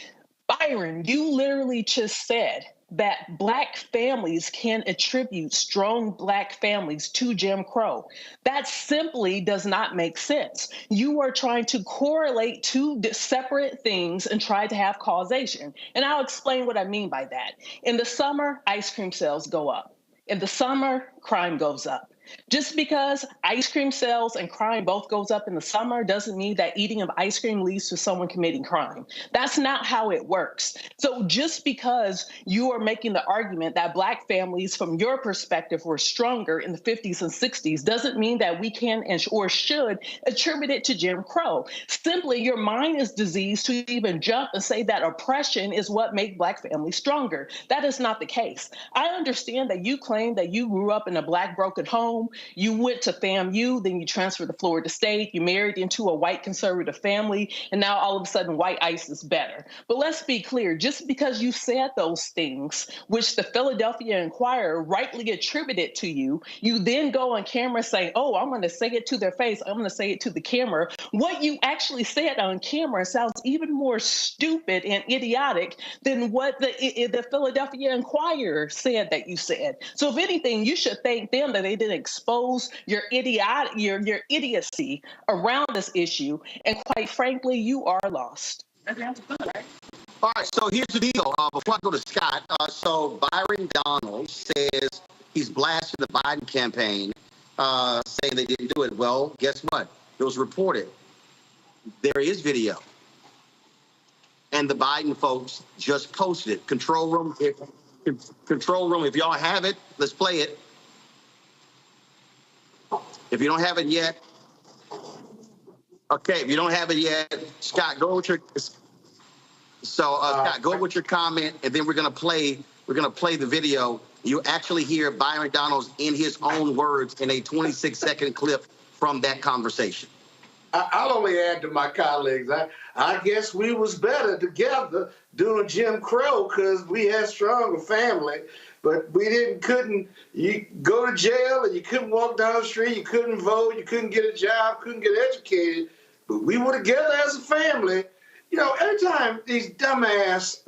Byron, you literally just said that Black families can attribute strong Black families to Jim Crow. That simply does not make sense. You are trying to correlate two separate things and try to have causation. And I'll explain what I mean by that. In the summer, ice cream sales go up. In the summer, crime goes up. Just because ice cream sales and crime both goes up in the summer doesn't mean that eating of ice cream leads to someone committing crime. That's not how it works. So just because you are making the argument that Black families, from your perspective, were stronger in the 50s and 60s doesn't mean that we can or should attribute it to Jim Crow. Simply, your mind is diseased to even jump and say that oppression is what makes Black families stronger. That is not the case. I understand that you claim that you grew up in a Black broken home. You went to FAMU, then you transferred to Florida State, you married into a white conservative family, and now all of a sudden white ICE is better. But let's be clear, just because you said those things, which the Philadelphia Inquirer rightly attributed to you, you then go on camera saying, oh, I'm going to say it to their face, I'm going to say it to the camera. What you actually said on camera sounds even more stupid and idiotic than what the Philadelphia Inquirer said that you said. So if anything, you should thank them that they didn't expose your idiocy around this issue, and quite frankly, you are lost. All right, so here's the deal. Before I go to Scott, so Byron Donalds says he's blasting the Biden campaign, saying they didn't do it. Well, guess what? It was reported. There is video. And the Biden folks just posted it. Control room, if y'all have it, let's play it. If you don't have it yet, okay. If you don't have it yet, Scott, go with your. So Scott, go with your comment, and then we're gonna play the video. You actually hear Byron Donalds in his own words in a 26-second clip from that conversation. I'll only add to my colleagues. I guess we was better together doing Jim Crow because we had stronger family. But we couldn't, you go to jail and you couldn't walk down the street, you couldn't vote, you couldn't get a job, couldn't get educated. But we were together as a family. You know, every time these dumbass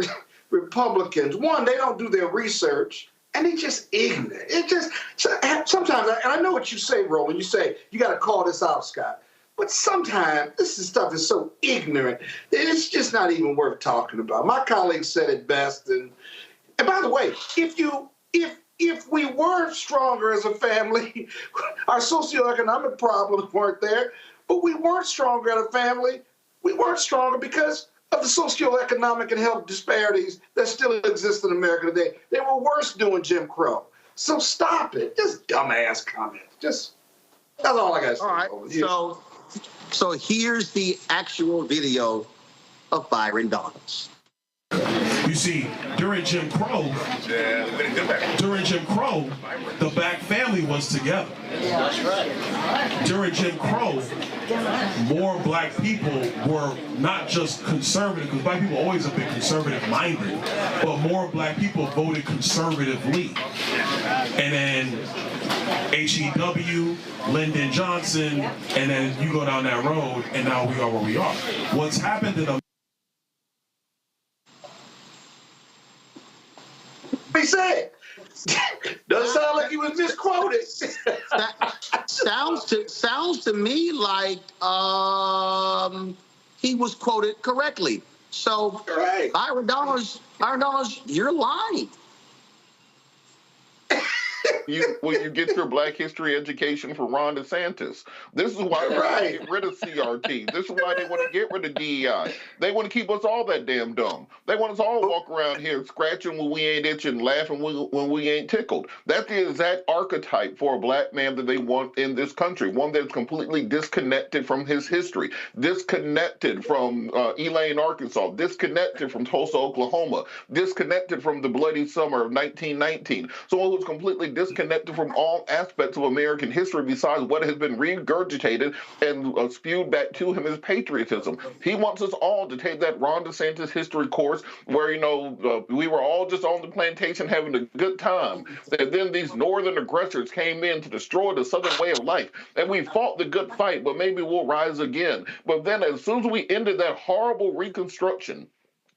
Republicans, one, they don't do their research, and they just ignorant. It just, sometimes, and I know what you say, Roland, you say, you got to call this out, Scott. But sometimes this stuff is so ignorant that it's just not even worth talking about. My colleague said it best, and by the way, if we weren't stronger as a family, our socioeconomic problems weren't there, but we weren't stronger as a family. We weren't stronger because of the socioeconomic and health disparities that still exist in America today. They were worse doing Jim Crow. So stop it. Just dumbass comments. That's all I got to say. All right. So here's the actual video of Byron Donalds. You see, during Jim Crow, the Black family was together. That's right. During Jim Crow, more Black people were not just conservative, because Black people always have been conservative-minded, but more Black people voted conservatively. And then H.E.W., Lyndon Johnson, and then you go down that road, and now we are where we are. What's happened in the He said, doesn't sound like he was misquoted. Sounds to me like he was quoted correctly. So, right. Byron Donalds, you're lying. When you get your Black history education from Ron DeSantis. This is why they want to get rid of CRT. This is why they want to get rid of DEI. They want to keep us all that damn dumb. They want us all to walk around here scratching when we ain't itching, laughing when we ain't tickled. That's the exact archetype for a Black man that they want in this country. One that's completely disconnected from his history, disconnected from Elaine, Arkansas, disconnected from Tulsa, Oklahoma, disconnected from the bloody summer of 1919. So it was completely disconnected from all aspects of American history besides what has been regurgitated and spewed back to him as patriotism. He wants us all to take that Ron DeSantis history course where, we were all just on the plantation having a good time. And then these northern aggressors came in to destroy the southern way of life. And we fought the good fight, but maybe we'll rise again. But then as soon as we ended that horrible Reconstruction,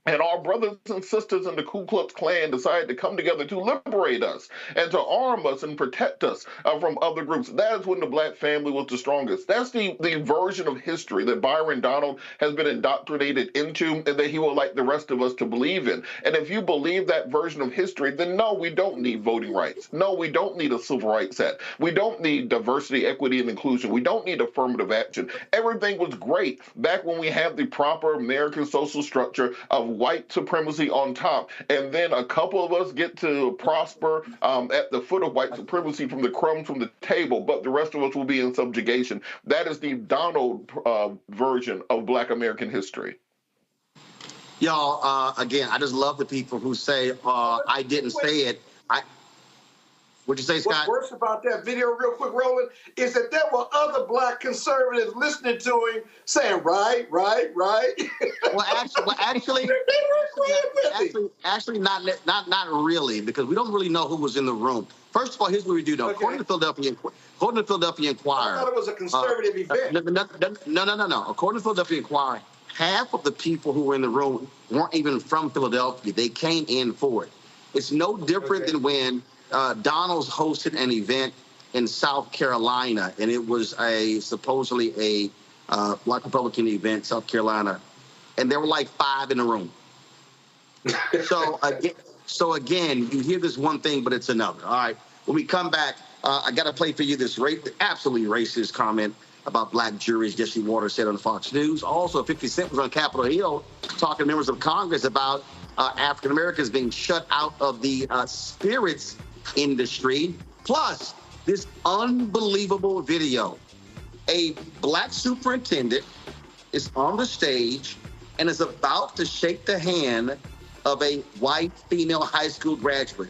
And our brothers and sisters in the Ku Klux Klan decided to come together to liberate us and to arm us and protect us from other groups. That is when the black family was the strongest. That's the version of history that Byron Donalds has been indoctrinated into and that he would like the rest of us to believe in. And if you believe that version of history, then no, we don't need voting rights. No, we don't need a Civil Rights Act. We don't need diversity, equity, and inclusion. We don't need affirmative action. Everything was great back when we had the proper American social structure of white supremacy on top, and then a couple of us get to prosper at the foot of white supremacy from the crumbs from the table, but the rest of us will be in subjugation. That is the Donald version of Black American history. Y'all, again, I just love the people who say, I didn't say it. What'd you say, Scott? What's worse about that video, real quick, Roland, is that there were other black conservatives listening to him saying, right. Well, actually, not really, because we don't really know who was in the room. First of all, here's what we do know. Okay. According to Philadelphia Inquirer, I thought it was a conservative event. No. According to Philadelphia Inquirer, half of the people who were in the room weren't even from Philadelphia. They came in for it. It's no different than when Donalds hosted an event in South Carolina, and it was supposedly a Black Republican event, South Carolina, and there were like 5 in the room. So again, you hear this one thing, but it's another. All right, when we come back, I got to play for you this absolutely racist comment about black juries Jesse Waters said on Fox News. Also, 50 Cent was on Capitol Hill talking to members of Congress about African Americans being shut out of the spirits industry. Plus, this unbelievable video. A black superintendent is on the stage and is about to shake the hand of a white female high school graduate.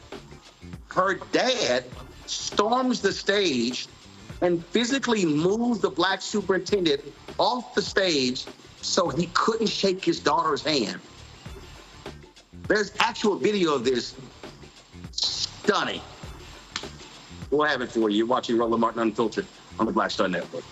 Her dad storms the stage and physically moves the black superintendent off the stage so he couldn't shake his daughter's hand. There's actual video of this. Stunning. We'll have it for you. You're watching Roland Martin Unfiltered on the Black Star Network.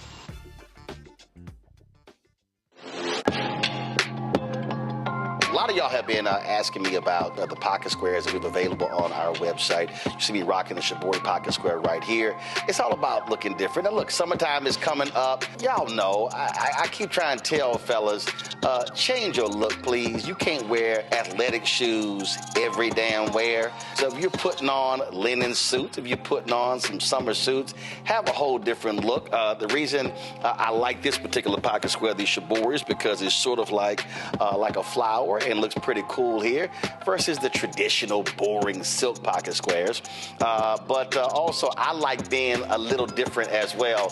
A lot of y'all have been asking me about the pocket squares that we have available on our website. You see me rocking the Shibori pocket square right here. It's all about looking different. Now look, summertime is coming up. Y'all know, I keep trying to tell fellas, change your look, please. You can't wear athletic shoes every damn wear. So if you're putting on linen suits, if you're putting on some summer suits, have a whole different look. The reason I like this particular pocket square, the Shibori, is because it's sort of like a flower and looks pretty cool here versus the traditional boring silk pocket squares. But also I like being a little different as well.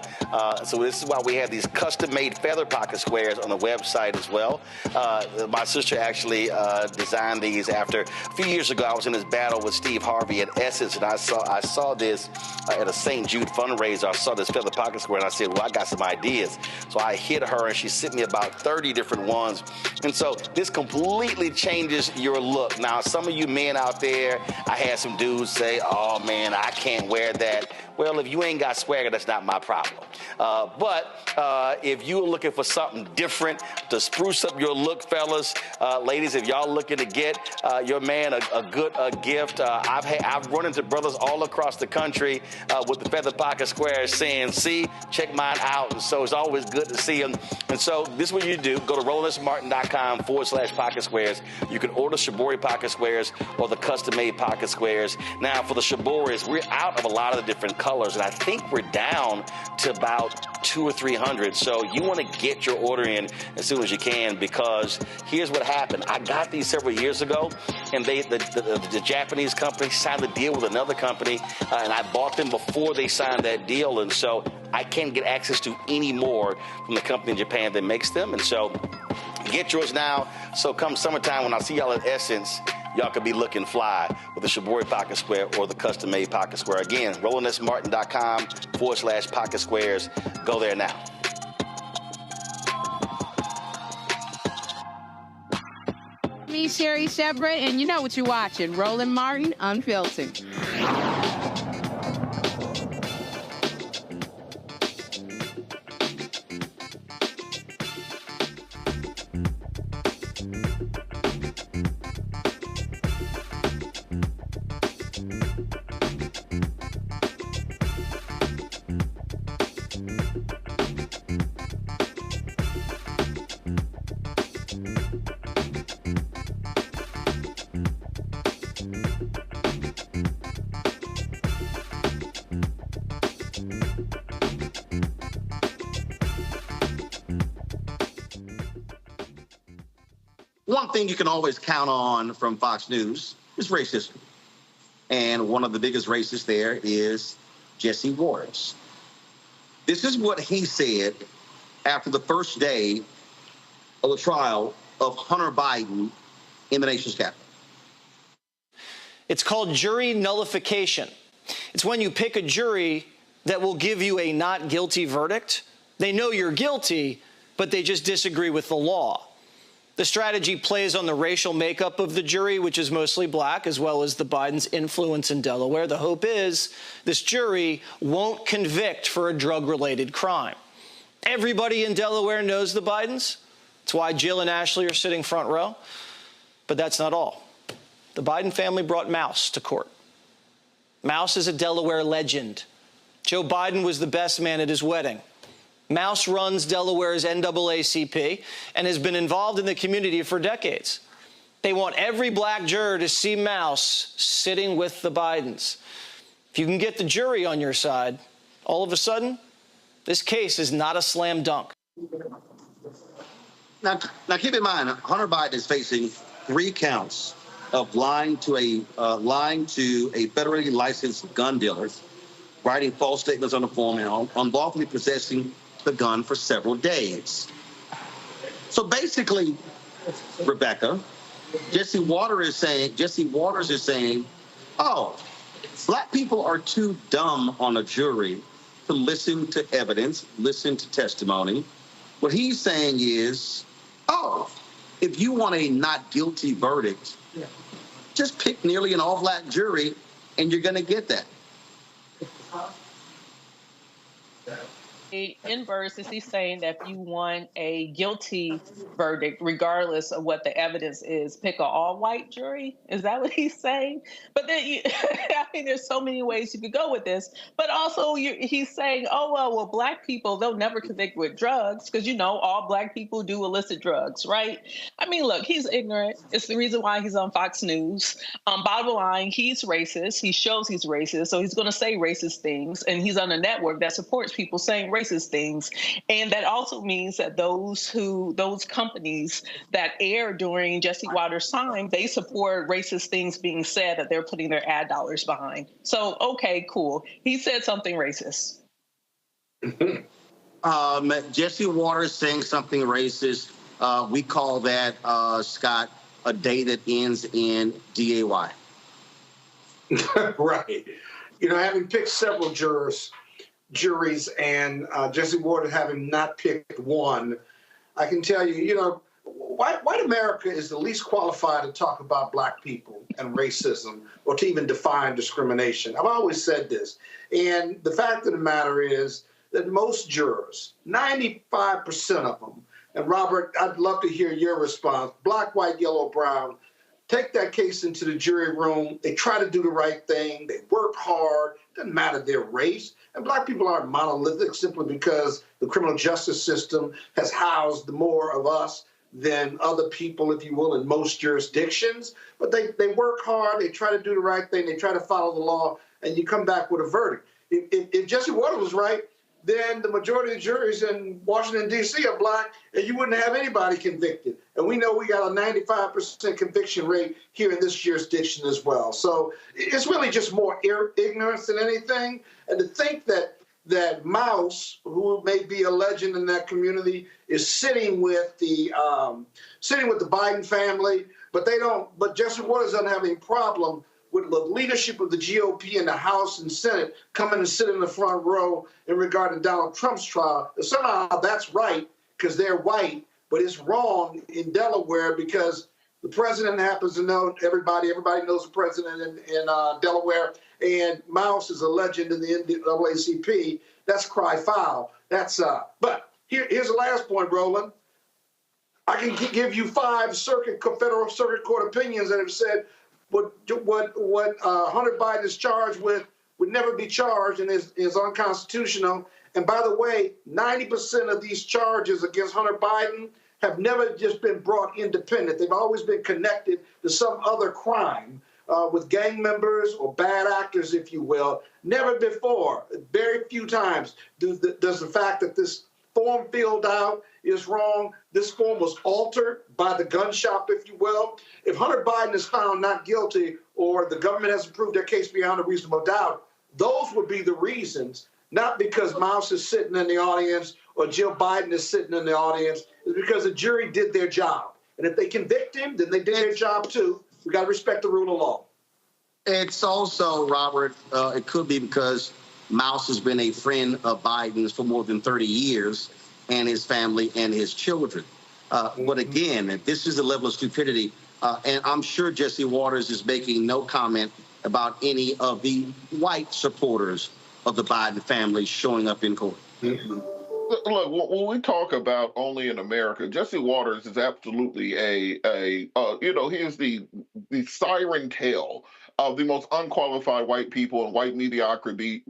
So this is why we have these custom-made feather pocket squares on the website as well. My sister actually designed these after a few years ago. I was in this battle with Steve Harvey at Essence, and I saw this at a St. Jude fundraiser. I saw this feather pocket square, and I said, well, I got some ideas. So I hit her, and she sent me about 30 different ones. And so this completely changes your look. Now, some of you men out there, I had some dudes say, oh, man, I can't wear that. Well, if you ain't got swagger, that's not my problem. But if you're looking for something different to spruce up your look, fellas, ladies, if y'all looking to get your man a good gift, I've run into brothers all across the country with the feather pocket squares saying, see, check mine out. And so it's always good to see them. And so this is what you do. Go to RolandMartin.com/pocket squares. You can order Shibori pocket squares or the custom-made pocket squares. Now, for the Shiboris, we're out of a lot of the different colors, and I think we're down to about 200 or 300. So you want to get your order in as soon as you can, because here's what happened. I got these several years ago, and the Japanese company signed a deal with another company, and I bought them before they signed that deal, and so I can't get access to any more from the company in Japan that makes them. And so get yours now. So come summertime, when I see y'all at Essence, y'all could be looking fly with the Shibori pocket square or the custom-made pocket square. Again, RolandSMartin.com/pocket squares. Go there now. Me, Sherry Shepard, and you know what you're watching, Roland Martin Unfiltered. One thing you can always count on from Fox News is racism. And one of the biggest racists there is Jesse Waters. This is what he said after the first day of the trial of Hunter Biden in the nation's capital. It's called jury nullification. It's when you pick a jury that will give you a not guilty verdict. They know you're guilty, but they just disagree with the law. The strategy plays on the racial makeup of the jury, which is mostly black, as well as the Biden's influence in Delaware. The hope is this jury won't convict for a drug-related crime. Everybody in Delaware knows the Bidens. That's why Jill and Ashley are sitting front row. But that's not all. The Biden family brought Mouse to court. Mouse is a Delaware legend. Joe Biden was the best man at his wedding. Mouse runs Delaware's NAACP and has been involved in the community for decades. They want every black juror to see Mouse sitting with the Bidens. If you can get the jury on your side, all of a sudden, this case is not a slam dunk. Now keep in mind, Hunter Biden is facing 3 counts of lying to a federally licensed gun dealer, writing false statements on the form, and unlawfully possessing the gun for several days. So basically, Rebecca, Jesse Waters is saying, oh, black people are too dumb on a jury to listen to evidence, listen to testimony. What he's saying is, oh, if you want a not guilty verdict, just pick nearly an all-black jury and you're going to get that. Inverse, is he saying that if you want a guilty verdict, regardless of what the evidence is, pick an all-white jury? Is that what he's saying? But then, I mean, there's so many ways you could go with this. But also, he's saying, oh, well, black people, they'll never convict with drugs because, all black people do illicit drugs, right? I mean, look, he's ignorant. It's the reason why he's on Fox News. Bottom line, he's racist. He shows he's racist, so he's going to say racist things. And he's on a network that supports people saying racist things. And that also means that those companies that air during Jesse Waters' time, they support racist things being said that they're putting their ad dollars behind. So, okay, cool. He said something racist. Jesse Waters saying something racist, we call that, Scott, a day that ends in DAY. Right. Having picked several juries and Jesse Waters having not picked one, I can tell you, white America is the least qualified to talk about black people and racism or to even define discrimination. I've always said this. And the fact of the matter is that most jurors, 95% of them, and Robert, I'd love to hear your response, black, white, yellow, brown, take that case into the jury room. They try to do the right thing. They work hard. Doesn't matter their race. And black people aren't monolithic simply because the criminal justice system has housed more of us than other people, if you will, in most jurisdictions. But they work hard. They try to do the right thing. They try to follow the law. And you come back with a verdict. If Jesse Waters was right, then the majority of the juries in Washington, D.C. are black, and you wouldn't have anybody convicted. And we know we got a 95% conviction rate here in this jurisdiction as well. So it's really just more ignorance than anything. And to think that Mouse, who may be a legend in that community, is sitting with the Biden family, but Jesse Waters doesn't have any problem with the leadership of the GOP in the House and Senate coming and sit in the front row in regard to Donald Trump's trial. And somehow that's right because they're white, but it's wrong in Delaware because the president happens to know everybody. Everybody knows the president in Delaware, and Mouse is a legend in the NAACP. That's cry foul. But here's the last point, Roland. I can give you 5 federal circuit court opinions that have said what Hunter Biden is charged with would never be charged and is unconstitutional. And by the way, 90% of these charges against Hunter Biden have never just been brought independent. They've always been connected to some other crime with gang members or bad actors, if you will. Never before, very few times, does the fact that this form filled out is wrong. This form was altered by the gun shop, if you will. If Hunter Biden is found not guilty or the government hasn't proved their case beyond a reasonable doubt, those would be the reasons, not because Mouse is sitting in the audience or Jill Biden is sitting in the audience. It's because the jury did their job. And if they convict him, then they did their job too. We got to respect the rule of law. It's also, Robert, it could be because Mouse has been a friend of Biden's for more than 30 years, and his family and his children. But again, this is the level of stupidity. And I'm sure Jesse Waters is making no comment about any of the white supporters of the Biden family showing up in court. Look, when we talk about only in America, Jesse Waters is absolutely he is the siren tale of the most unqualified white people and white mediocrity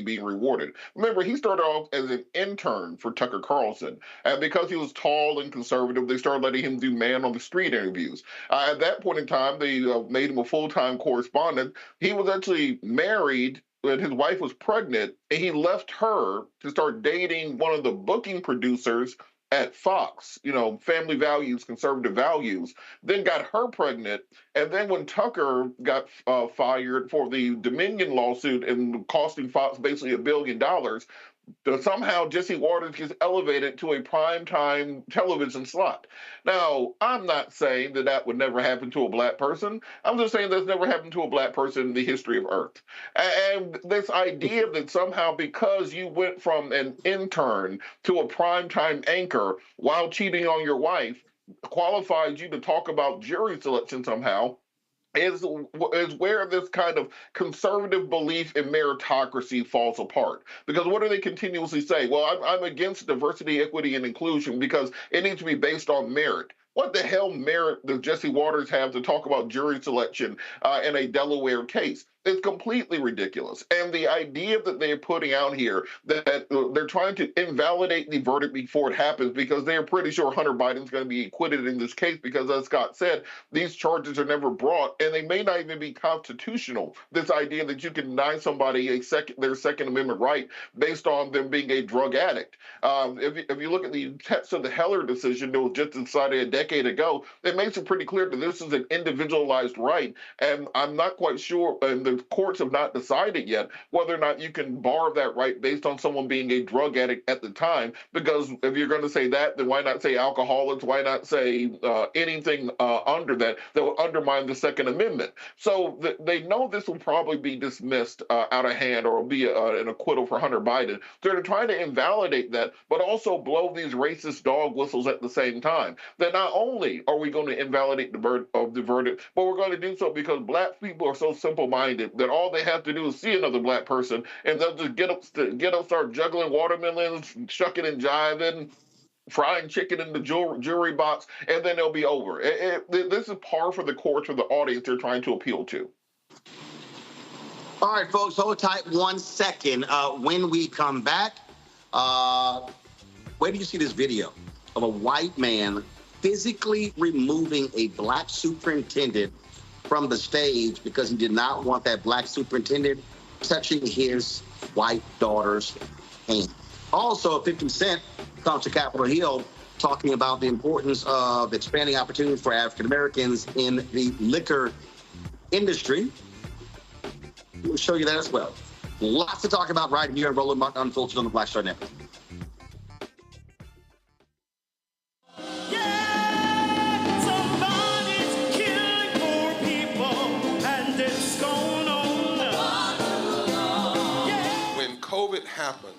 being rewarded. Remember, he started off as an intern for Tucker Carlson, and because he was tall and conservative, they started letting him do man on the street interviews. At that point in time, they made him a full-time correspondent. He was actually married when his wife was pregnant, and he left her to start dating one of the booking producers at Fox, family values, conservative values, then got her pregnant. And then when Tucker got fired for the Dominion lawsuit and costing Fox basically $1 billion, somehow Jesse Waters gets elevated to a primetime television slot. Now, I'm not saying that would never happen to a black person. I'm just saying that's never happened to a black person in the history of Earth. And this idea that somehow because you went from an intern to a primetime anchor while cheating on your wife qualifies you to talk about jury selection somehow is where this kind of conservative belief in meritocracy falls apart. Because what do they continuously say? Well, I'm against diversity, equity, and inclusion because it needs to be based on merit. What the hell merit does Jesse Waters have to talk about jury selection in a Delaware case? It's completely ridiculous. And the idea that they're putting out here that they're trying to invalidate the verdict before it happens because they're pretty sure Hunter Biden's going to be acquitted in this case because, as Scott said, these charges are never brought and they may not even be constitutional. This idea that you can deny somebody their Second Amendment right based on them being a drug addict. If you look at the text of the Heller decision that was just decided a decade ago, it makes it pretty clear that this is an individualized right. And I'm not quite sure, and the courts have not decided yet whether or not you can bar that right based on someone being a drug addict at the time. Because if you're going to say that, then why not say alcoholics? Why not say anything under that will undermine the Second Amendment? So they know this will probably be dismissed out of hand or will be an acquittal for Hunter Biden. So they're trying to invalidate that, but also blow these racist dog whistles at the same time. That not only are we going to invalidate the verdict, but we're going to do so because black people are so simple-minded that all they have to do is see another black person and they'll just get up, start juggling watermelons, shucking and jiving, frying chicken in the jury box, and then they'll be over. This is par for the course for the audience they're trying to appeal to. All right, folks, hold tight 1 second. When we come back, where do you see this video of a white man physically removing a black superintendent from the stage because he did not want that black superintendent touching his white daughter's hand? Also, 50 Cent comes to Capitol Hill talking about the importance of expanding opportunities for African Americans in the liquor industry. We'll show you that as well. Lots to talk about right here on Roland Martin Unfiltered on the Black Star Network. COVID happened,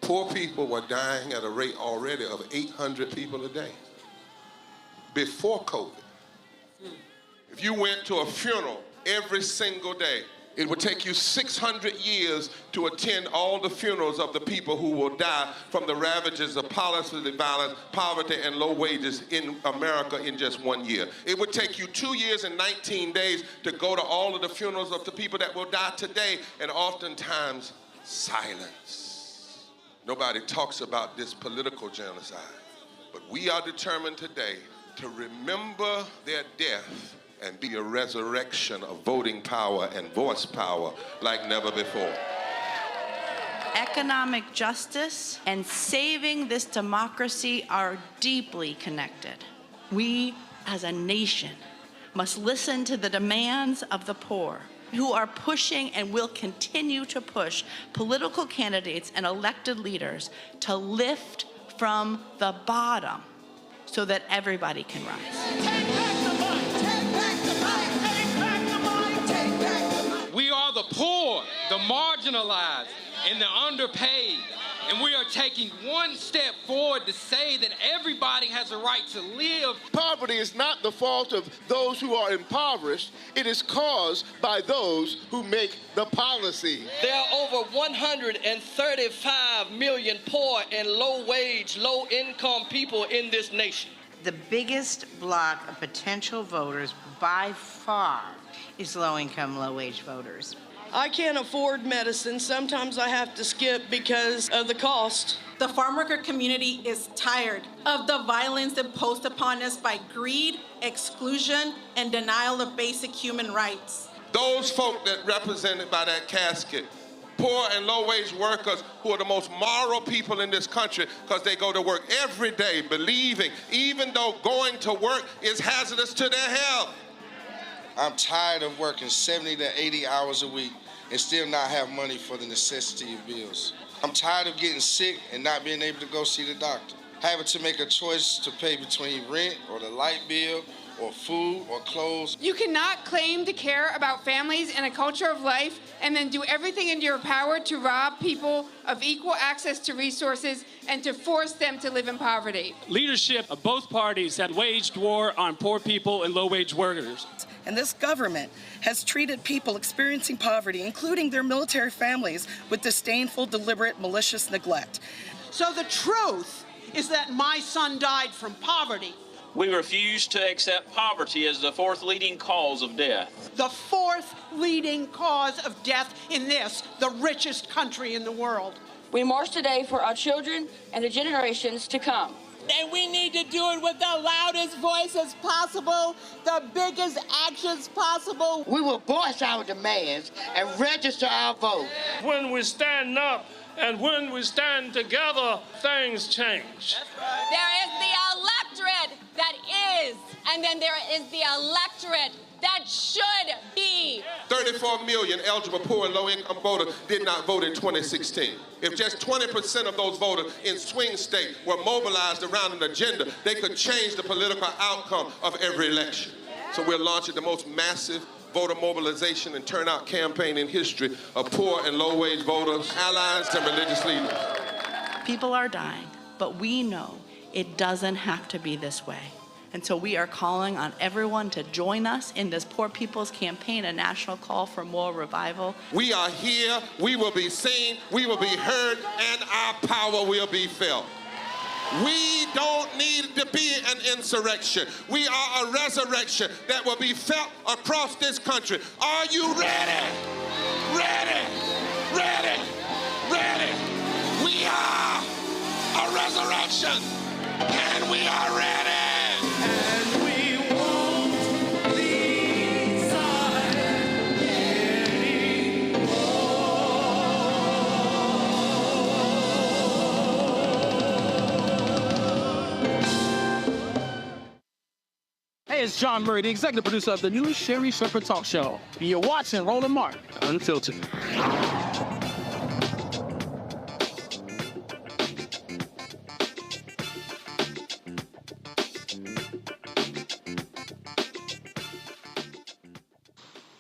poor people were dying at a rate already of 800 people a day. Before COVID, if you went to a funeral every single day, it would take you 600 years to attend all the funerals of the people who will die from the ravages of policy violence, poverty, and low wages in America in just 1 year. It would take you 2 years and 19 days to go to all of the funerals of the people that will die today, and oftentimes silence. Nobody talks about this political genocide, but we are determined today to remember their death and be a resurrection of voting power and voice power like never before. economic justice and saving this democracy are deeply connected. We, as a nation, must listen to the demands of the poor, who are pushing and will continue to push political candidates and elected leaders to lift from the bottom so that everybody can rise. We are the poor, the marginalized, and the underpaid. And we are taking one step forward to say that everybody has a right to live. Poverty is not the fault of those who are impoverished. It is caused by those who make the policy. There are over 135 million poor and low-wage, low-income people in this nation. The biggest block of potential voters by far is low-income, low-wage voters. I can't afford medicine. Sometimes I have to skip because of the cost. The farm worker community is tired of the violence imposed upon us by greed, exclusion, and denial of basic human rights. Those folk that represented by that casket, poor and low-wage workers who are the most moral people in this country because they go to work every day believing, even though going to work is hazardous to their health. I'm tired of working 70 to 80 hours a week and still not have money for the necessity of bills. I'm tired of getting sick and not being able to go see the doctor. Having to make a choice to pay between rent or the light bill or food or clothes. You cannot claim to care about families and a culture of life and then do everything in your power to rob people of equal access to resources and to force them to live in poverty. Leadership of both parties have waged war on poor people and low-wage workers. And this government has treated people experiencing poverty, including their military families, with disdainful, deliberate, malicious neglect. So the truth is that my son died from poverty. We refuse to accept poverty as the fourth leading cause of death. The fourth leading cause of death in this, the richest country in the world. We march today for our children and the generations to come. And we need to do it with the loudest voices possible, the biggest actions possible. We will voice our demands and register our vote. When we stand up and when we stand together, things change. There is the electorate that is, and then there is the electorate that should be. 34 million eligible poor and low-income voters did not vote in 2016. If just 20% of those voters in swing states were mobilized around an agenda, they could change the political outcome of every election. So we're launching the most massive voter mobilization and turnout campaign in history of poor and low-wage voters, allies, and religious leaders. People are dying, but we know it doesn't have to be this way. And so we are calling on everyone to join us in this Poor People's Campaign, a national call for moral revival. We are here, we will be seen, we will be heard, and our power will be felt. We don't need to be an insurrection. We are a resurrection that will be felt across this country. Are you ready? Ready? Ready? Ready? We are a resurrection, and we are ready. And we won't be silent Hey, it's John Murray, the executive producer of the new Sherry Shepherd Talk Show. You're watching Roland Martin Unfiltered.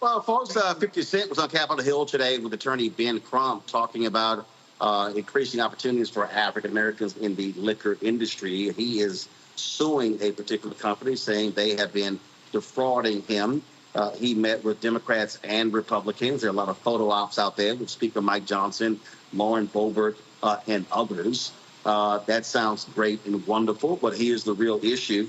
Well, folks, 50 Cent was on Capitol Hill today with attorney Ben Crump talking about increasing opportunities for African Americans in the liquor industry. He is suing a particular company, saying they have been defrauding him. He met with Democrats and Republicans. There are a lot of photo ops out there with Speaker Mike Johnson, Lauren Boebert, and others. That sounds great and wonderful, but here's the real issue.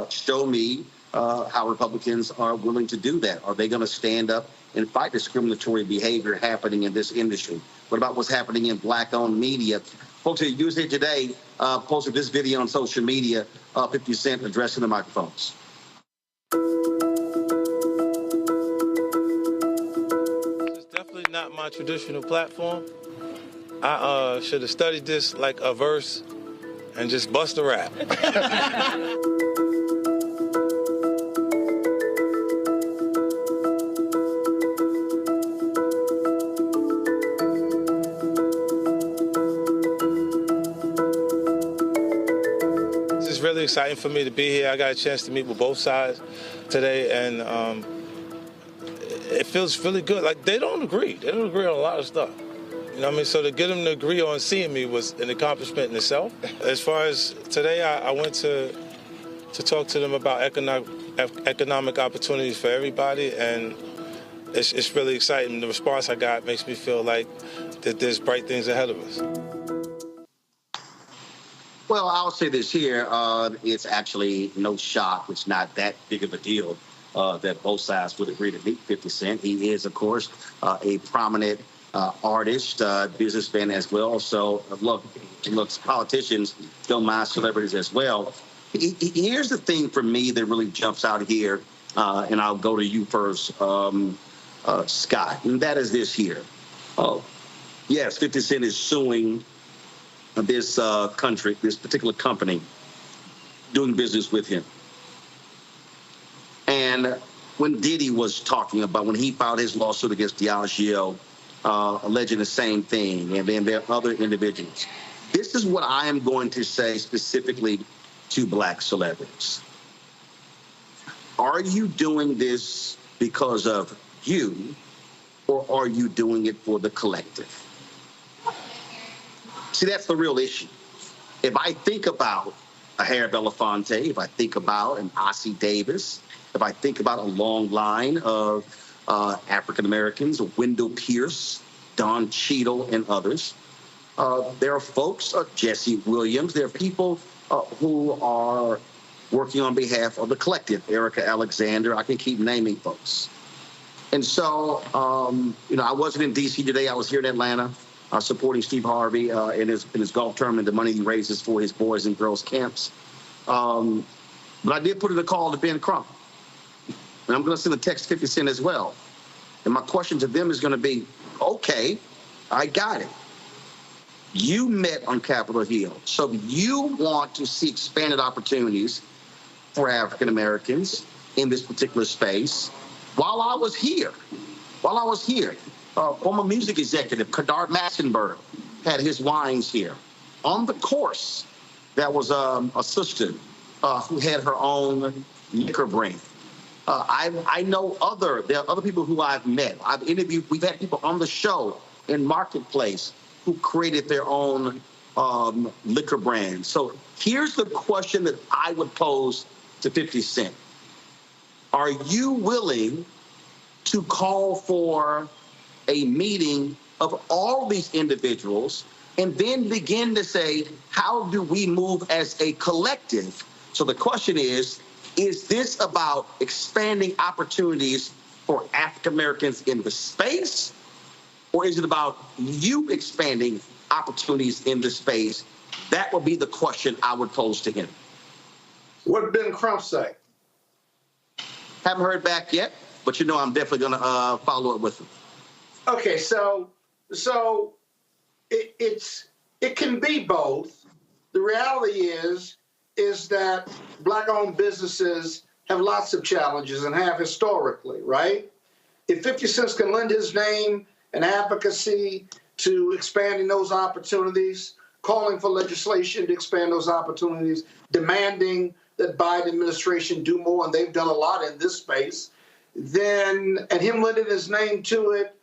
Show me how Republicans are willing to do that. Are they going to stand up and fight discriminatory behavior happening in this industry? What about what's happening in black-owned media? Folks at USA Today posted this video on social media, 50 Cent addressing the microphones. It's definitely not my traditional platform. I should have studied this like a verse and just bust a rap. It's really exciting for me to be here. I got a chance to meet with both sides today, and it feels really good. Like, they don't agree. They don't agree on a lot of stuff. You know what I mean? So to get them to agree on seeing me was an accomplishment in itself. As far as today, I went to talk to them about economic opportunities for everybody, and it's really exciting. The response I got makes me feel like that there's bright things ahead of us. Well, I'll say this here. It's actually no shock. It's not that big of a deal that both sides would agree to meet 50 Cent. He is, of course, a prominent artist, businessman as well. So, look, politicians don't mind celebrities as well. Here's the thing for me that really jumps out here, and I'll go to you first, Scott, and that is this here. Yes, 50 Cent is suing this this particular company doing business with him. And when Diddy was talking about, when he filed his lawsuit against Diageo, alleging the same thing, and then there are other individuals. This is what I am going to say specifically to black celebrities. Are you doing this because of you, or are you doing it for the collective? See, that's the real issue. If I think about a Harry Belafonte, if I think about an Ossie Davis, if I think about a long line of African Americans, Wendell Pierce, Don Cheadle, and others, there are folks, Jesse Williams, there are people who are working on behalf of the collective, Erica Alexander, I can keep naming folks. And so, I wasn't in D.C. today, I was here in Atlanta, supporting Steve Harvey in his golf tournament, the money he raises for his boys and girls camps. But I did put in a call to Ben Crump. And I'm going to send a text to 50 Cent as well. And my question to them is going to be, okay, I got it. You met on Capitol Hill. So you want to see expanded opportunities for African Americans in this particular space. While I was here, former music executive Kadar Massenberg had his wines here. On the course, that was a sister who had her own liquor brand. I know there are other people who I've met. I've interviewed, we've had people on the show in Marketplace who created their own liquor brand. So here's the question that I would pose to 50 Cent. Are you willing to call for a meeting of all these individuals and then begin to say, how do we move as a collective? So the question is this about expanding opportunities for African Americans in the space, or is it about you expanding opportunities in the space? That would be the question I would pose to him. What did Ben Crump say? Haven't heard back yet, but I'm definitely going to follow up with him. Okay, so it can be both. The reality is that black-owned businesses have lots of challenges and have historically, right? If 50 Cent can lend his name and advocacy to expanding those opportunities, calling for legislation to expand those opportunities, demanding that Biden administration do more, and they've done a lot in this space, and him lending his name to it,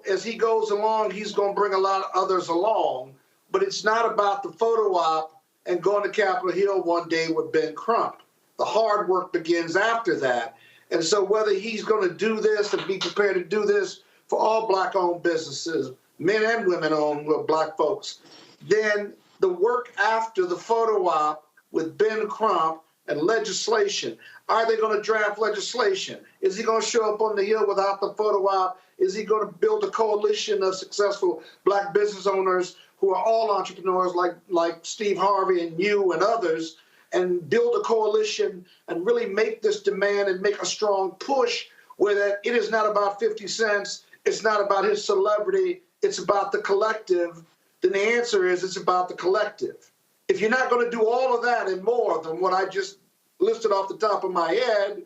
as he goes along, he's going to bring a lot of others along. But it's not about the photo op and going to Capitol Hill one day with Ben Crump. The hard work begins after that. And so whether he's going to do this and be prepared to do this for all black-owned businesses, men and women-owned black folks, then the work after the photo op with Ben Crump and legislation. Are they going to draft legislation? Is he going to show up on the Hill without the photo op? Is he going to build a coalition of successful black business owners who are all entrepreneurs like Steve Harvey and you and others, and build a coalition and really make this demand and make a strong push where that it is not about 50 cents, it's not about his celebrity, it's about the collective, then the answer is it's about the collective. If you're not going to do all of that and more than what I just listed off the top of my head,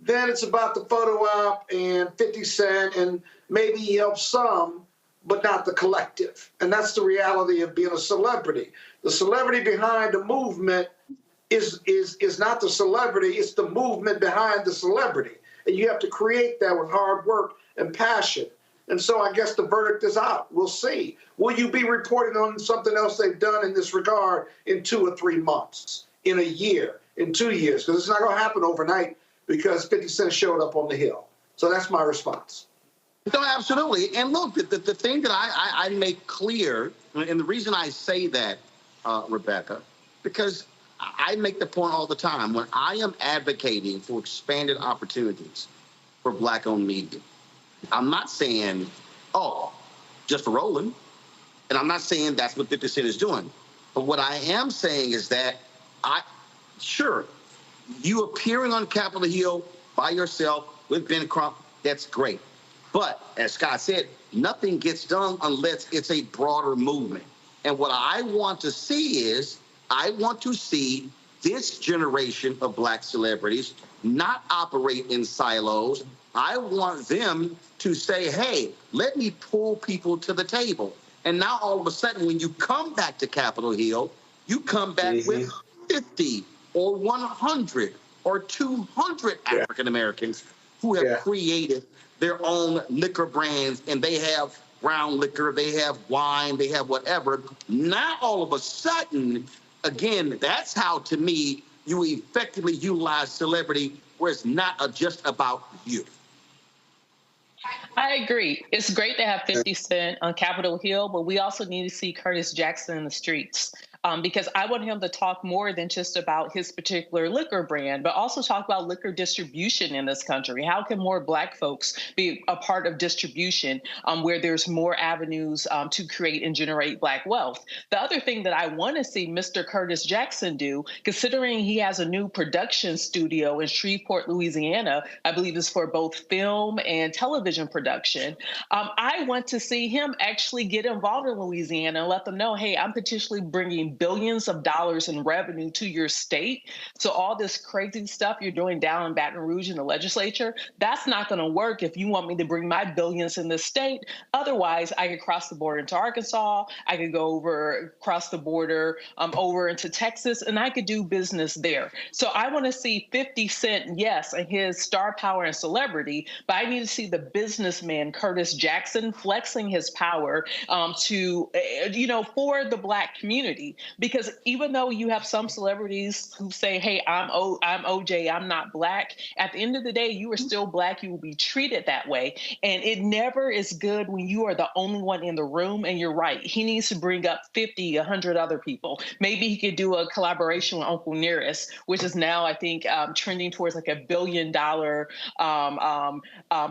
then it's about the photo op and 50 Cent and maybe he helps some, but not the collective. And that's the reality of being a celebrity. The celebrity behind the movement is not the celebrity, it's the movement behind the celebrity. And you have to create that with hard work and passion. And so I guess the verdict is out. We'll see. Will you be reporting on something else they've done in this regard in 2 or 3 months, in a year, in 2 years? Because it's not going to happen overnight because 50 Cent showed up on the Hill. So that's my response. No, absolutely. And look, the thing that I make clear, and the reason I say that, Rebecca, because I make the point all the time, when I am advocating for expanded opportunities for Black-owned media, I'm not saying, oh, just for Roland, and I'm not saying that's what 50 Cent is doing. But what I am saying is that, sure, you appearing on Capitol Hill by yourself with Ben Crump, that's great. But as Scott said, nothing gets done unless it's a broader movement. And what I want to see is, I want to see this generation of Black celebrities not operate in silos. I want them to say, hey, let me pull people to the table. And now all of a sudden, when you come back to Capitol Hill, you come back with 50 or 100 or 200 African Americans who have created their own liquor brands, and they have brown liquor, they have wine, they have whatever. Now all of a sudden, again, that's how, to me, you effectively utilize celebrity where it's not just about you. I agree. It's great to have 50 Cent on Capitol Hill, but we also need to see Curtis Jackson in the streets. Because I want him to talk more than just about his particular liquor brand, but also talk about liquor distribution in this country. How can more Black folks be a part of distribution where there's more avenues to create and generate Black wealth? The other thing that I want to see Mr. Curtis Jackson do, considering he has a new production studio in Shreveport, Louisiana, I believe is for both film and television production. I want to see him actually get involved in Louisiana and let them know, hey, I'm potentially bringing billions of dollars in revenue to your state. So all this crazy stuff you're doing down in Baton Rouge in the legislature, that's not going to work if you want me to bring my billions in this state. Otherwise, I could cross the border into Arkansas. I could go across the border over into Texas, and I could do business there. So I want to see 50 Cent, yes, and his star power and celebrity, but I need to see the businessman Curtis Jackson flexing his power to, for the Black community. Because even though you have some celebrities who say, hey, I'm OJ, I'm not Black, at the end of the day, you are still Black. You will be treated that way. And it never is good when you are the only one in the room. And you're right. He needs to bring up 50, 100 other people. Maybe he could do a collaboration with Uncle Nearest, which is now, I think, trending towards like $1 billion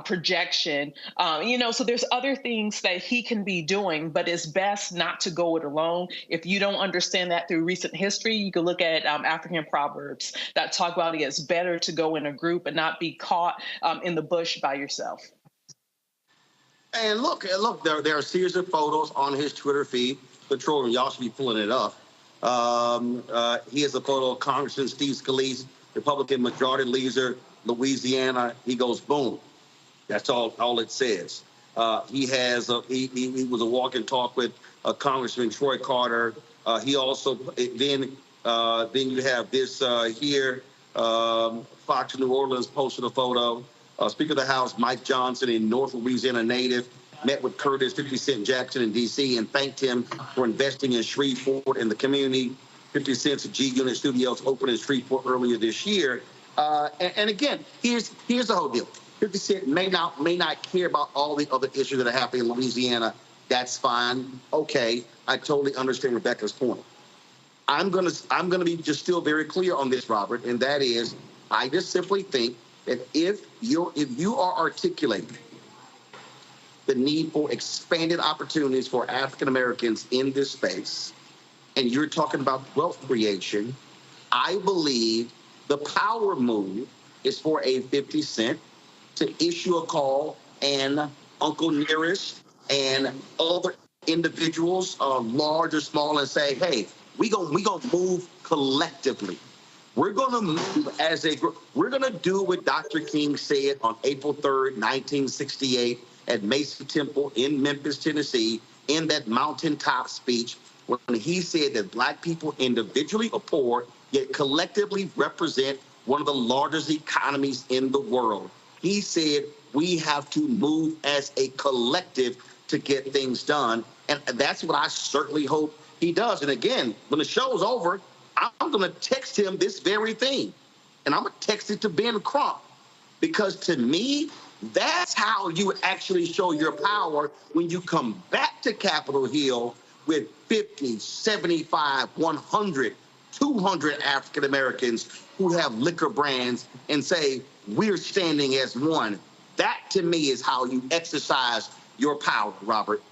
projection. So there's other things that he can be doing, but it's best not to go it alone. If you don't understand that through recent history, you can look at African proverbs that talk about it's better to go in a group and not be caught in the bush by yourself. And look, there are a series of photos on his Twitter feed. Controlling, y'all should be pulling it up. He has a photo of Congressman Steve Scalise, Republican Majority Leader, Louisiana. He goes, boom. That's all it says. He was a walk and talk with Congressman Troy Carter. He also then you have this here. Fox New Orleans posted a photo. Speaker of the House Mike Johnson, a North Louisiana native, met with Curtis 50 Cent Jackson in D.C. and thanked him for investing in Shreveport and the community. 50 Cent's G-Unit Studios opened in Shreveport earlier this year. And again, here's the whole deal. 50 Cent may not care about all the other issues that are happening in Louisiana. That's fine. Okay, I totally understand Rebecca's point. I'm gonna be just still very clear on this, Robert, and that is, I just simply think that if you are articulating the need for expanded opportunities for African Americans in this space, and you're talking about wealth creation, I believe the power move is for a 50 Cent to issue a call and Uncle Nearest and other individuals, large or small, and say, hey, we gonna move collectively. We're gonna move as a group. We're gonna do what Dr. King said on April 3rd, 1968 at Mason Temple in Memphis, Tennessee, in that mountaintop speech, when he said that black people individually are poor, yet collectively represent one of the largest economies in the world. He said we have to move as a collective to get things done. And that's what I certainly hope he does. And again, when the show's over, I'm going to text him this very thing. And I'm going to text it to Ben Crump. Because to me, that's how you actually show your power when you come back to Capitol Hill with 50, 75, 100, 200 African Americans who have liquor brands and say, we're standing as one. That, to me, is how you exercise your power, Robert.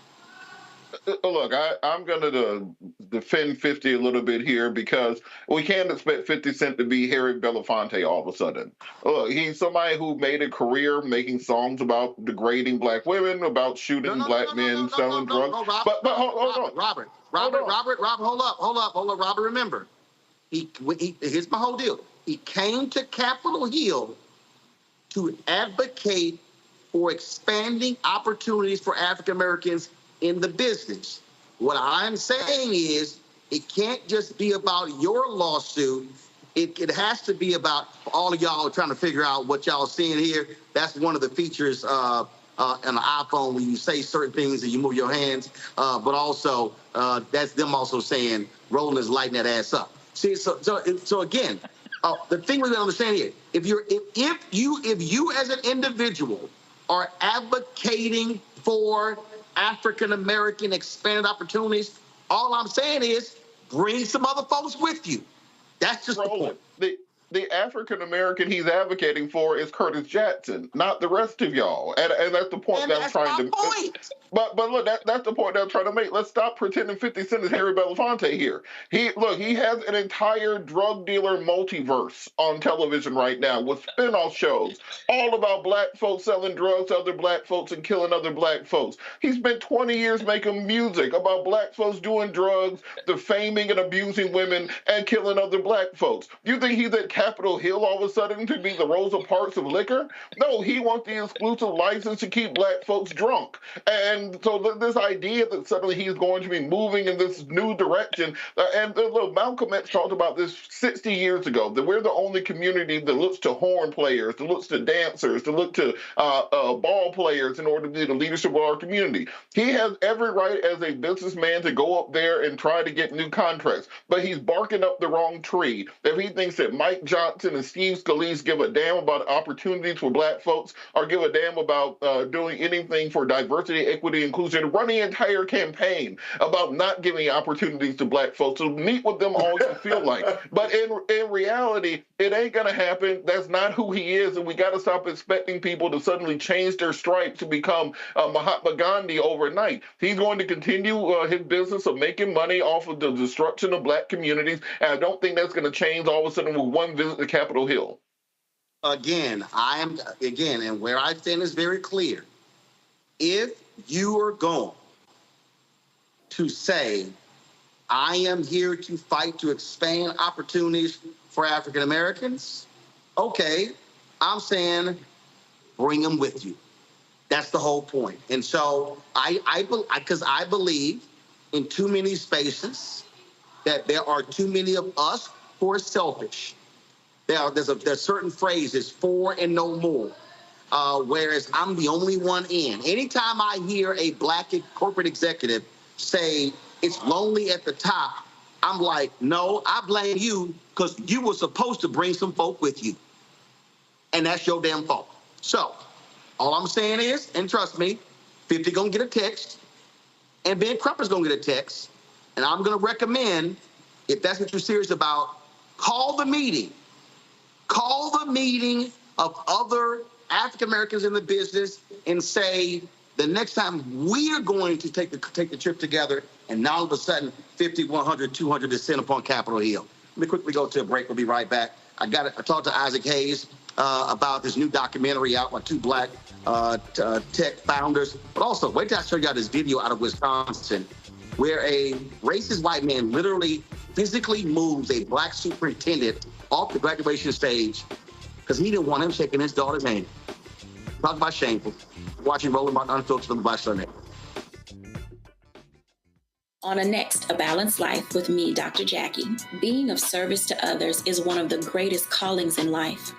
Look, I'm going to defend 50 a little bit here because we can't expect 50 Cent to be Harry Belafonte all of a sudden. Look, he's somebody who made a career making songs about degrading black women, about shooting black men, selling drugs. But hold on. Robert, hold up, Robert, remember, here's my whole deal. He came to Capitol Hill to advocate for expanding opportunities for African Americans in the business. What I'm saying is it can't just be about your lawsuit. It has to be about all of y'all trying to figure out what y'all seeing here. That's one of the features on an iPhone when you say certain things and you move your hands. But also that's them also saying Roland is lighting that ass up. See, so again, the thing we understand here, if you as an individual are advocating for African American expanded opportunities, all I'm saying is bring some other folks with you. That's just the point. The African American he's advocating for is Curtis Jackson, not the rest of y'all. And that's the point that I'm trying to make. But look, that's the point that I'm trying to make. Let's stop pretending 50 Cent is Harry Belafonte here. He has an entire drug dealer multiverse on television right now with spin-off shows all about black folks selling drugs to other black folks and killing other black folks. He spent 20 years making music about black folks doing drugs, defaming and abusing women, and killing other black folks. You think he's at Capitol Hill all of a sudden to be the Rosa Parks of liquor? No, he wants the exclusive license to keep black folks drunk. And so this idea that suddenly he's going to be moving in this new direction, and look, Malcolm X talked about this 60 years ago, that we're the only community that looks to horn players, that looks to dancers, that look to ball players in order to be the leadership of our community. He has every right as a businessman to go up there and try to get new contracts, but he's barking up the wrong tree. If he thinks that Mike Johnson and Steve Scalise give a damn about opportunities for black folks or give a damn about doing anything for diversity, equity, inclusion, run the entire campaign about not giving opportunities to black folks. So meet with them all you feel like. But in reality, it ain't going to happen. That's not who he is, and we got to stop expecting people to suddenly change their stripes to become Mahatma Gandhi overnight. He's going to continue his business of making money off of the destruction of black communities, and I don't think that's going to change all of a sudden with one visit to Capitol Hill. Again, and where I stand is very clear. If you are going to say, I am here to fight to expand opportunities for African Americans, okay, I'm saying bring them with you. That's the whole point. And so because I believe in too many spaces that there are too many of us who are selfish. There's certain phrases, for and no more. Whereas I'm the only one in. Anytime I hear a black corporate executive say it's lonely at the top, I'm like, no, I blame you because you were supposed to bring some folk with you. And that's your damn fault. So all I'm saying is, and trust me, 50 gonna get a text, and Ben Crump is gonna get a text, and I'm gonna recommend, if that's what you're serious about, call the meeting. Call the meeting of other African Americans in the business and say, the next time we are going to take the trip together, and now all of a sudden 50, 100, 200 descend upon Capitol Hill. Let me quickly go to a break. We'll be right back. I talked to Isaac Hayes about this new documentary out by two black tech founders. But also, wait till I show y'all this video out of Wisconsin where a racist white man literally physically moves a black superintendent off the graduation stage because he didn't want him shaking his daughter's hand. Talk about shameful. Watching Roland Martin Unfiltered on the Black Star Network. On A Balanced Life with me, Dr. Jackie. Being of service to others is one of the greatest callings in life.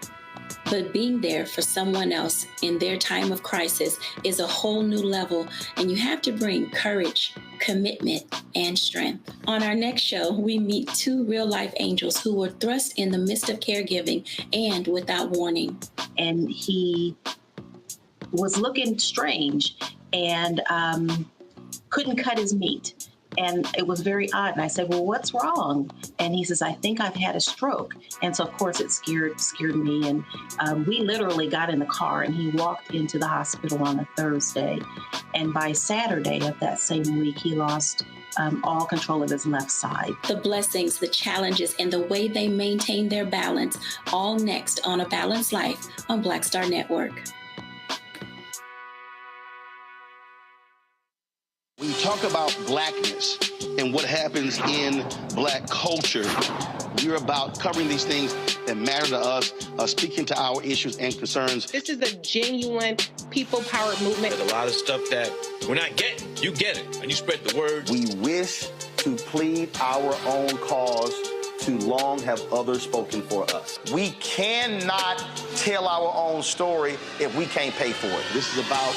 But being there for someone else in their time of crisis is a whole new level, and you have to bring courage, commitment, and strength. On our next show, we meet two real-life angels who were thrust in the midst of caregiving and without warning. And he was looking strange and couldn't cut his meat. And it was very odd. And I said, well, what's wrong? And he says, I think I've had a stroke. And so, of course, it scared me. And we literally got in the car and he walked into the hospital on a Thursday. And by Saturday of that same week, he lost all control of his left side. The blessings, the challenges, and the way they maintain their balance, all next on A Balanced Life on Black Star Network. When you talk about blackness and what happens in black culture, you're about covering these things that matter to us, speaking to our issues and concerns. This is a genuine people-powered movement. There's a lot of stuff that we're not getting. You get it, and you spread the word. We wish to plead our own cause. Too long have others spoken for us. We cannot tell our own story if we can't pay for it. This is about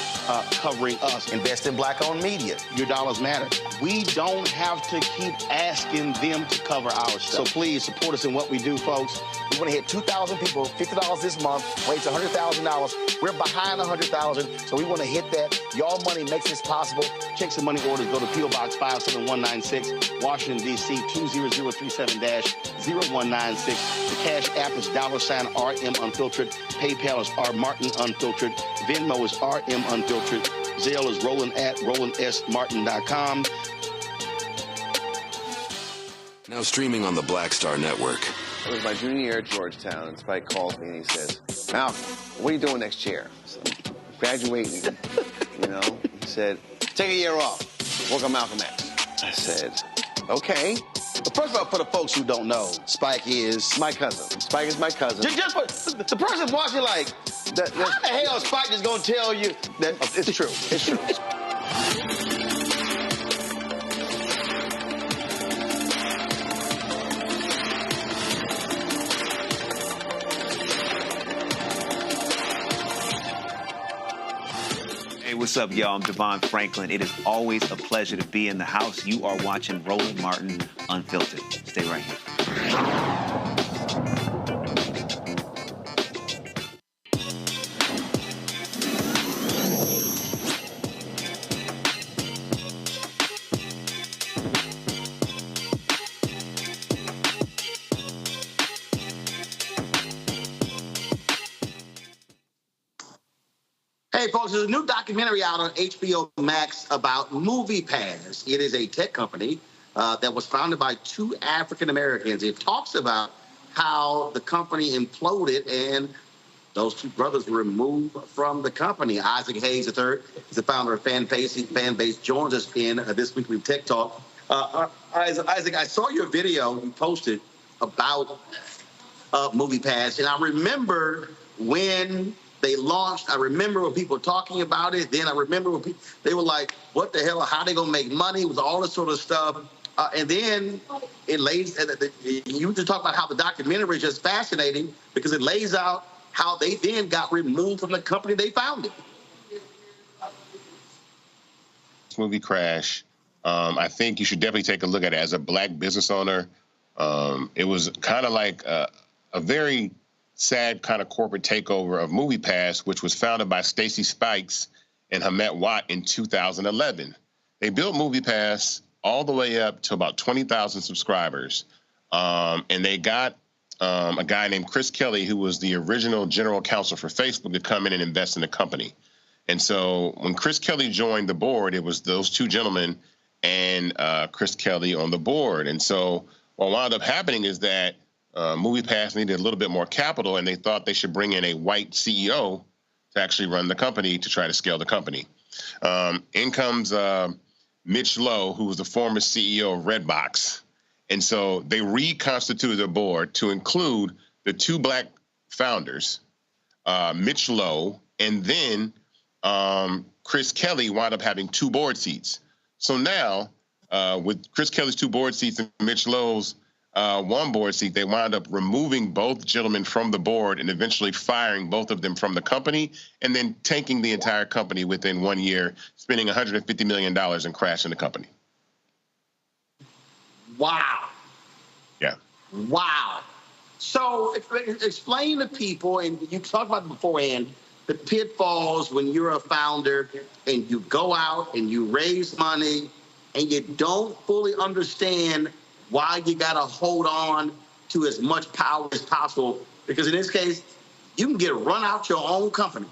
covering us. Invest in black-owned media. Your dollars matter. We don't have to keep asking them to cover our stuff. So please support us in what we do, folks. We want to hit 2,000 people, $50 this month, raise $100,000. We're behind $100,000, so we want to hit that. Y'all money makes this possible. Checks and money orders go to P.O. Box 57196, Washington, D.C. 20037-0196. The Cash App is $RM Unfiltered. PayPal is R Martin Unfiltered. Venmo is RM Unfiltered. Zelle is Roland at RolandSMartin.com. Now streaming on the Black Star Network. It was my junior year at Georgetown, and Spike calls me and he says, Malcolm, what are you doing next year? So, graduating, you know. He said, take a year off, work on Malcolm X. I said, okay. But first of all, for the folks who don't know, Spike is my cousin. Spike is my cousin. Just for the person watching, like, how the hell is Spike just gonna tell you that it's true? It's true. Hey, what's up, y'all? I'm Devon Franklin. It is always a pleasure to be in the house. You are watching Roland Martin Unfiltered. Stay right here. Hey, folks, there's a new documentary out on HBO Max about MoviePass. It is a tech company that was founded by two African Americans. It talks about how the company imploded and those two brothers were removed from the company. Isaac Hayes III is the founder of Fanbase, joins us in this weekly Tech Talk. Isaac, I saw your video you posted about MoviePass, and I remember when they launched. I remember when people were talking about it. Then I remember when they were like, what the hell, how they going to make money? It was all this sort of stuff. And then it lays, you just talk about how the documentary is just fascinating because it lays out how they then got removed from the company they founded. This movie Crash, I think you should definitely take a look at it as a black business owner. It was kind of like a very sad kind of corporate takeover of MoviePass, which was founded by Stacy Spikes and Hamet Watt in 2011. They built MoviePass all the way up to about 20,000 subscribers. And they got a guy named Chris Kelly, who was the original general counsel for Facebook, to come in and invest in the company. And so when Chris Kelly joined the board, it was those two gentlemen and Chris Kelly on the board. And so what wound up happening is that MoviePass needed a little bit more capital, and they thought they should bring in a white CEO to actually run the company to try to scale the company. In comes Mitch Lowe, who was the former CEO of Redbox. And so they reconstituted the board to include the two black founders, Mitch Lowe, and then Chris Kelly wound up having 2 board seats. So now, with Chris Kelly's 2 board seats and Mitch Lowe's 1 board seat, they wound up removing both gentlemen from the board and eventually firing both of them from the company, and then tanking the entire company within 1 year, spending $150 million and crashing the company. Wow. Yeah. Wow. So explain to people, and you talked about it beforehand, the pitfalls when you're a founder and you go out and you raise money and you don't fully understand why you got to hold on to as much power as possible. Because in this case, you can get run out your own company.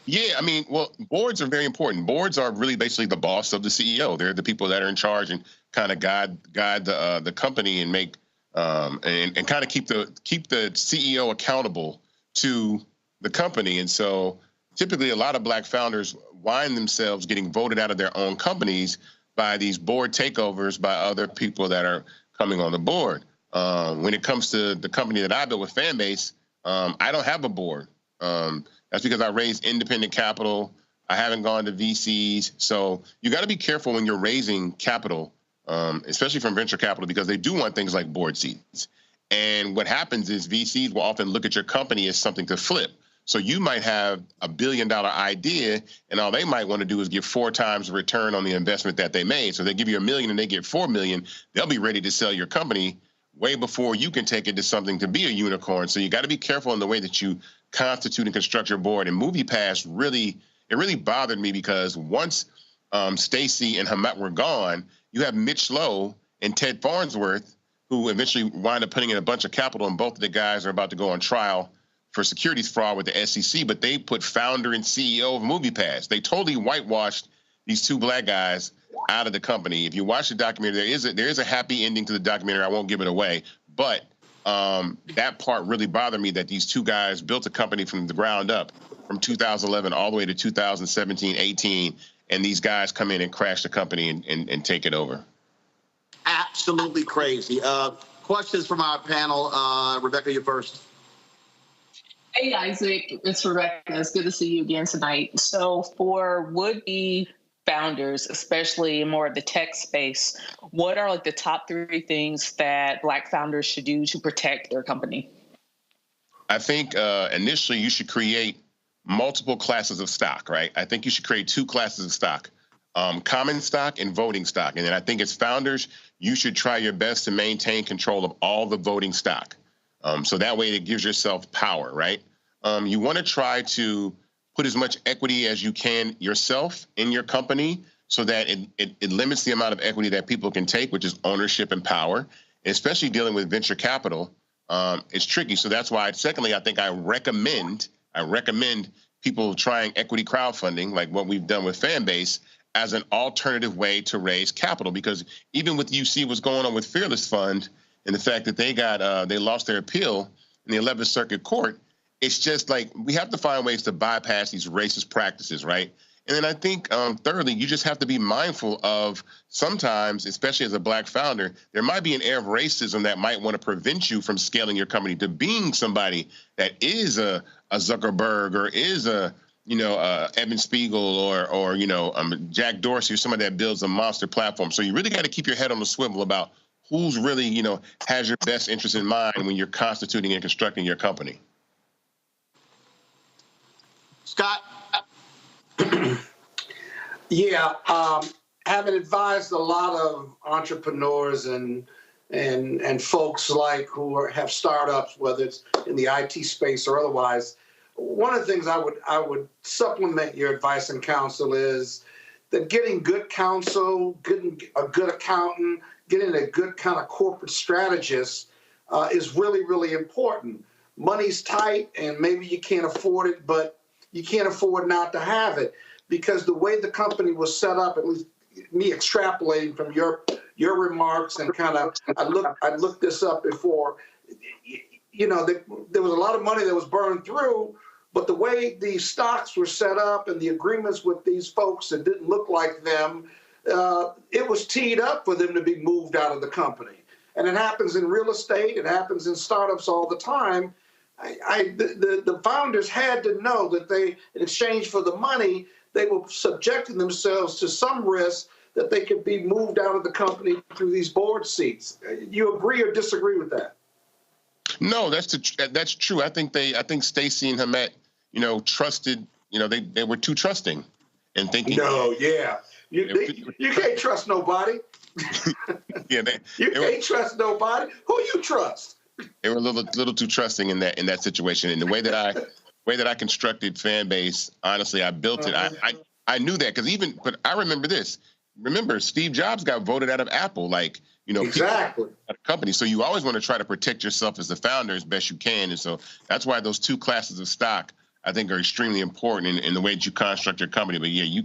Yeah, I mean, well, boards are very important. Boards are really basically the boss of the CEO. They're the people that are in charge and kind of guide the company and make and kind of keep the CEO accountable to the company. And so typically a lot of black founders wind themselves getting voted out of their own companies by these board takeovers by other people that are coming on the board. When it comes to the company that I built with Fanbase, I don't have a board. That's because I raised independent capital. I haven't gone to VCs. So you got to be careful when you're raising capital, especially from venture capital, because they do want things like board seats. And what happens is VCs will often look at your company as something to flip. So you might have $1 billion idea, and all they might want to do is give 4 times the return on the investment that they made. So they give you $1 million and they get $4 million. They'll be ready to sell your company way before you can take it to something to be a unicorn. So you got to be careful in the way that you constitute and construct your board. And MoviePass really bothered me because once Stacy and Hamet were gone, you have Mitch Lowe and Ted Farnsworth, who eventually wind up putting in a bunch of capital, and both of the guys are about to go on trial for securities fraud with the SEC, but they put founder and CEO of MoviePass. They totally whitewashed these 2 black guys out of the company. If you watch the documentary, there is a happy ending to the documentary. I won't give it away, but that part really bothered me, that these 2 guys built a company from the ground up from 2011 all the way to 2017, 18, and these guys come in and crash the company and take it over. Absolutely crazy. Questions from our panel. Rebecca, you first. Hey, Isaac, it's Rebecca. It's good to see you again tonight. So for would-be founders, especially in more of the tech space, what are like the top 3 things that black founders should do to protect their company? I think initially you should create multiple classes of stock, right? I think you should create 2 classes of stock, common stock and voting stock. And then I think as founders, you should try your best to maintain control of all the voting stock. So that way it gives yourself power, right? You want to try to put as much equity as you can yourself in your company so that it limits the amount of equity that people can take, which is ownership and power, especially dealing with venture capital. It's tricky. So that's why, secondly, I think I recommend people trying equity crowdfunding, like what we've done with Fanbase, as an alternative way to raise capital. Because even with you see what's going on with Fearless Fund and the fact that they lost their appeal in the 11th Circuit Court, it's just like we have to find ways to bypass these racist practices, right? And then I think, thirdly, you just have to be mindful of sometimes, especially as a black founder, there might be an air of racism that might want to prevent you from scaling your company to being somebody that is a Zuckerberg or is a Evan Spiegel or Jack Dorsey or somebody that builds a monster platform. So you really got to keep your head on the swivel about who's really, has your best interest in mind when you're constituting and constructing your company. Scott? Yeah, having advised a lot of entrepreneurs and folks who have startups, whether it's in the IT space or otherwise, one of the things I would supplement your advice and counsel is that getting good counsel, getting a good accountant, getting a good kind of corporate strategist is really, really important. Money's tight and maybe you can't afford it, but you can't afford not to have it, because the way the company was set up, at least me extrapolating from your remarks and kind of, I looked this up before, there was a lot of money that was burned through, but the way these stocks were set up and the agreements with these folks that didn't look like them, it was teed up for them to be moved out of the company. And it happens in real estate. It happens in startups all the time. The founders had to know that they, in exchange for the money, they were subjecting themselves to some risk that they could be moved out of the company through these board seats. You agree or disagree with that? No, that's true. I think Stacey and Hamet, trusted. They were too trusting, and thinking. No, yeah, you can't trust nobody. Yeah, you can't trust nobody. Who you trust? They were a little too trusting in that situation. And the way that I constructed fan base, honestly, I built it. I knew that but I remember this. Remember, Steve Jobs got voted out of Apple, exactly at a company. So you always want to try to protect yourself as the founder as best you can. And so that's why those two classes of stock, I think, are extremely important in the way that you construct your company. But yeah, you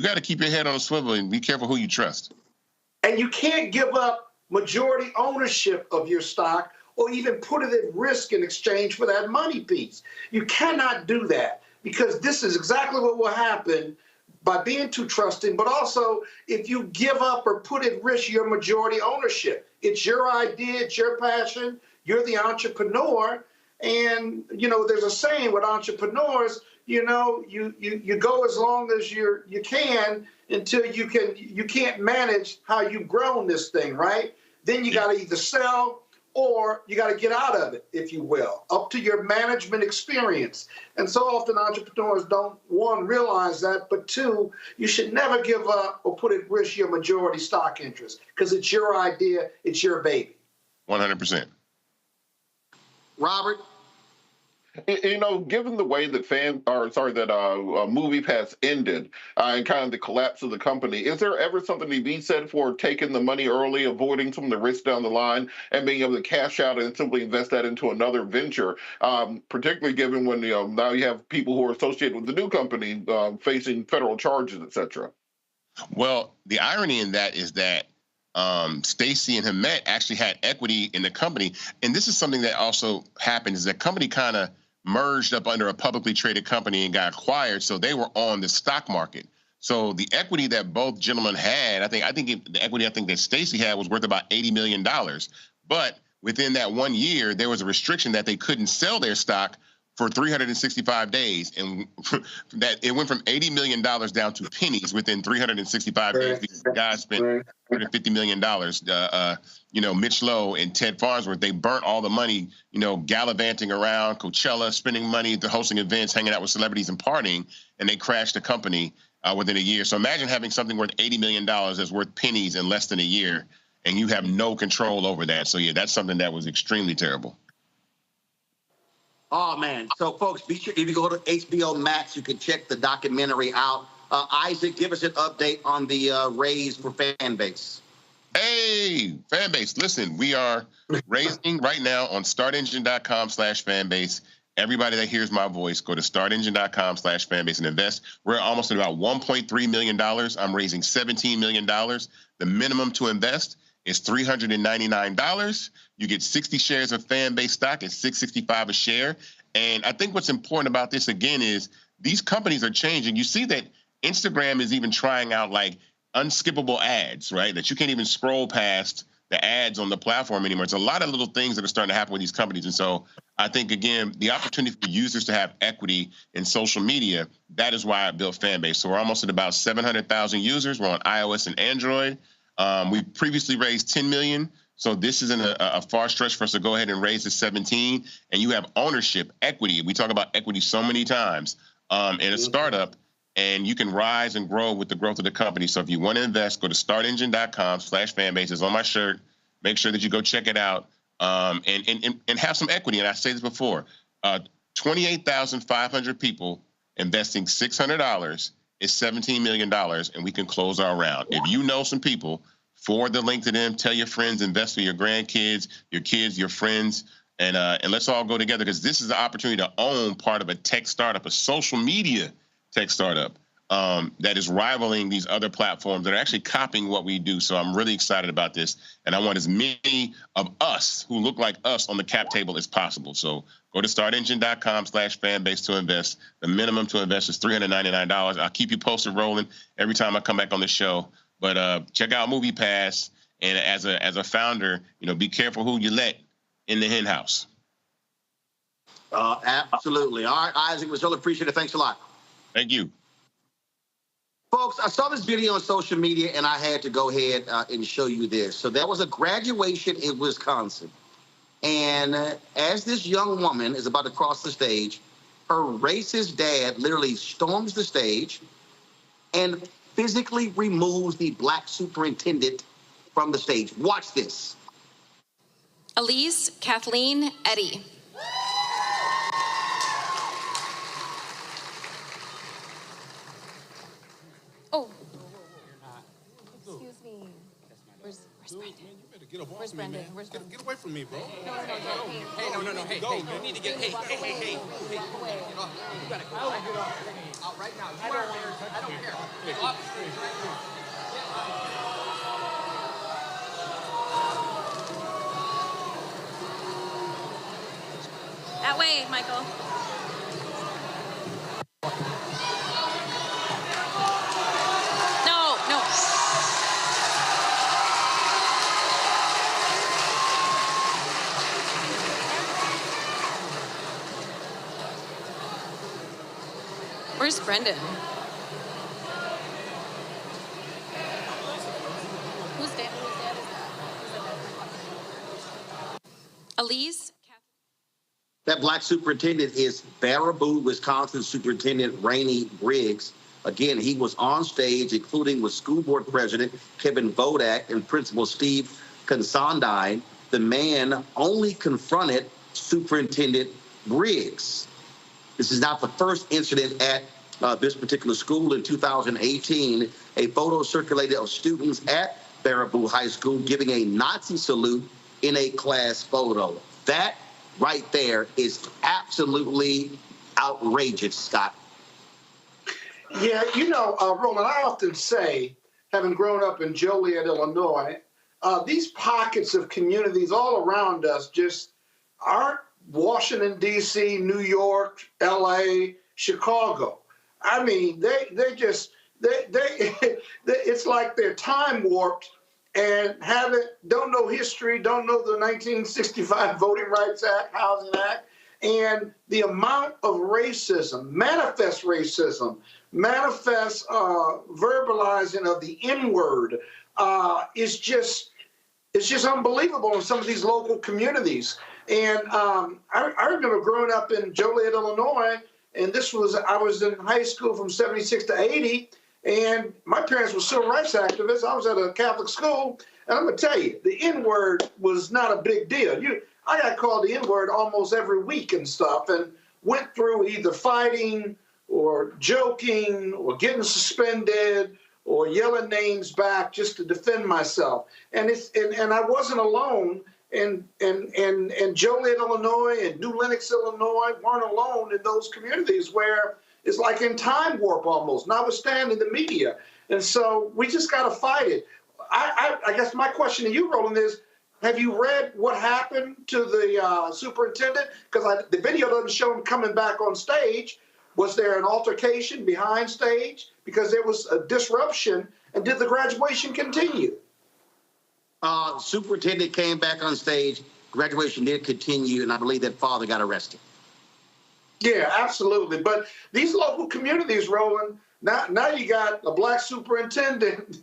got to keep your head on a swivel and be careful who you trust. And you can't give up majority ownership of your stock or even put it at risk in exchange for that money piece. You cannot do that, because this is exactly what will happen by being too trusting, but also if you give up or put at risk your majority ownership. It's your idea, it's your passion, you're the entrepreneur. And, there's a saying with entrepreneurs, you go as long as you can until you can't manage how you've grown this thing, right? Then you got to either sell or you got to get out of it, if you will, up to your management experience. And so often entrepreneurs don't, one, realize that, but two, you should never give up or put at risk your majority stock interest, because it's your idea, it's your baby. 100%. Robert? Given the way that MoviePass ended and kind of the collapse of the company, is there ever something to be said for taking the money early, avoiding some of the risks down the line, and being able to cash out and simply invest that into another venture? Particularly given when now you have people who are associated with the new company facing federal charges, etc. Well, the irony in that is that Stacey and Hamet actually had equity in the company, and this is something that also happened: is that company kind of merged up under a publicly traded company and got acquired, so they were on the stock market. So the equity that both gentlemen had, the equity that Stacey had was worth about $80 million. But within that 1 year, there was a restriction that they couldn't sell their stock for 365 days, and that it went from $80 million down to pennies within 365 days. Because the guys spent $150 million. Mitch Lowe and Ted Farnsworth, they burnt all the money, gallivanting around Coachella, spending money, hosting events, hanging out with celebrities and partying, and they crashed the company within a year. So imagine having something worth $80 million that's worth pennies in less than a year, and you have no control over that. So yeah, that's something that was extremely terrible. Oh, man. So, folks, be sure if you go to HBO Max, you can check the documentary out. Isaac, give us an update on the raise for fan base. Hey, fan base. Listen, we are raising right now on startengine.com/fanbase. Everybody that hears my voice, go to startengine.com/fanbase and invest. We're almost at about $1.3 million. I'm raising $17 million. The minimum to invest is $399. You get 60 shares of fan base stock at $665 a share. And I think what's important about this, again, is these companies are changing. You see that Instagram is even trying out unskippable ads, right? That you can't even scroll past the ads on the platform anymore. It's a lot of little things that are starting to happen with these companies. And so I think, again, the opportunity for users to have equity in social media, that is why I built Fanbase. So we're almost at about 700,000 users. We're on iOS and Android. We previously raised $10 million. So this isn't a far stretch for us to go ahead and raise to 17. And you have ownership, equity. We talk about equity so many times in a startup. And you can rise and grow with the growth of the company. So if you want to invest, go to startengine.com/fanbase. It's on my shirt. Make sure that you go check it out and have some equity. And I say this before, 28,500 people investing $600 is $17 million, and we can close our round. If you know some people, forward the link to them, tell your friends, invest for your grandkids, your kids, your friends, and let's all go together, because this is the opportunity to own part of a tech startup, a social media tech startup. that is rivaling these other platforms that are actually copying what we do. So I'm really excited about this. And I want as many of us who look like us on the cap table as possible. So go to startengine.com/fanbase to invest. The minimum to invest is $399. I'll keep you posted, Roland, every time I come back on the show. But check out MoviePass. And as a founder, be careful who you let in the hen house. Absolutely. All right, Isaac, was really appreciated. Thanks a lot. Thank you. Folks, I saw this video on social media, and I had to go ahead and show you this. So that was a graduation in Wisconsin. And as this young woman is about to cross the stage, her racist dad literally storms the stage and physically removes the black superintendent from the stage. Watch this. Elise Kathleen Eddy. Oh. Excuse me. Where's Brendan? Where's Brendan? Get away from me, bro. No. Hey, no. Hey, you need to get. Hey. You gotta go. Out right now. I don't care. Get off the stage right now. That way, Michael. No. Where's Brendan? Who's dad? Elise? That black superintendent is Baraboo, Wisconsin Superintendent Rainey Briggs. Again, he was on stage, including with school board president Kevin Bodak and principal Steve Consondine. The man only confronted Superintendent Briggs. This is not the first incident at this particular school. In 2018, a photo circulated of students at Baraboo High School giving a Nazi salute in a class photo. That right there is absolutely outrageous, Scott. Yeah, Roland, I often say, having grown up in Joliet, Illinois, these pockets of communities all around us just aren't Washington, D.C., New York, L.A., Chicago. I mean, they it's like they're time warped and don't know history, don't know the 1965 Voting Rights Act, Housing Act, and the amount of racism, manifest verbalizing of the N-word is just unbelievable in some of these local communities. And I remember growing up in Joliet, Illinois, and I was in high school from 76 to 80, and my parents were civil rights activists. I was at a Catholic school, and I'm going to tell you, the N-word was not a big deal. I got called the N-word almost every week and stuff, and went through either fighting or joking or getting suspended or yelling names back just to defend myself. And I wasn't alone. And Joliet, Illinois, and New Lenox, Illinois weren't alone in those communities where it's like in time warp almost, notwithstanding the media. And so we just got to fight it. I guess my question to you, Roland, is, have you read what happened to the superintendent? Because the video doesn't show him coming back on stage. Was there an altercation behind stage? Because there was a disruption, and did the graduation continue? Superintendent came back on stage. Graduation did continue, and I believe that father got arrested. Yeah, absolutely. But these local communities, Roland, now you got a black superintendent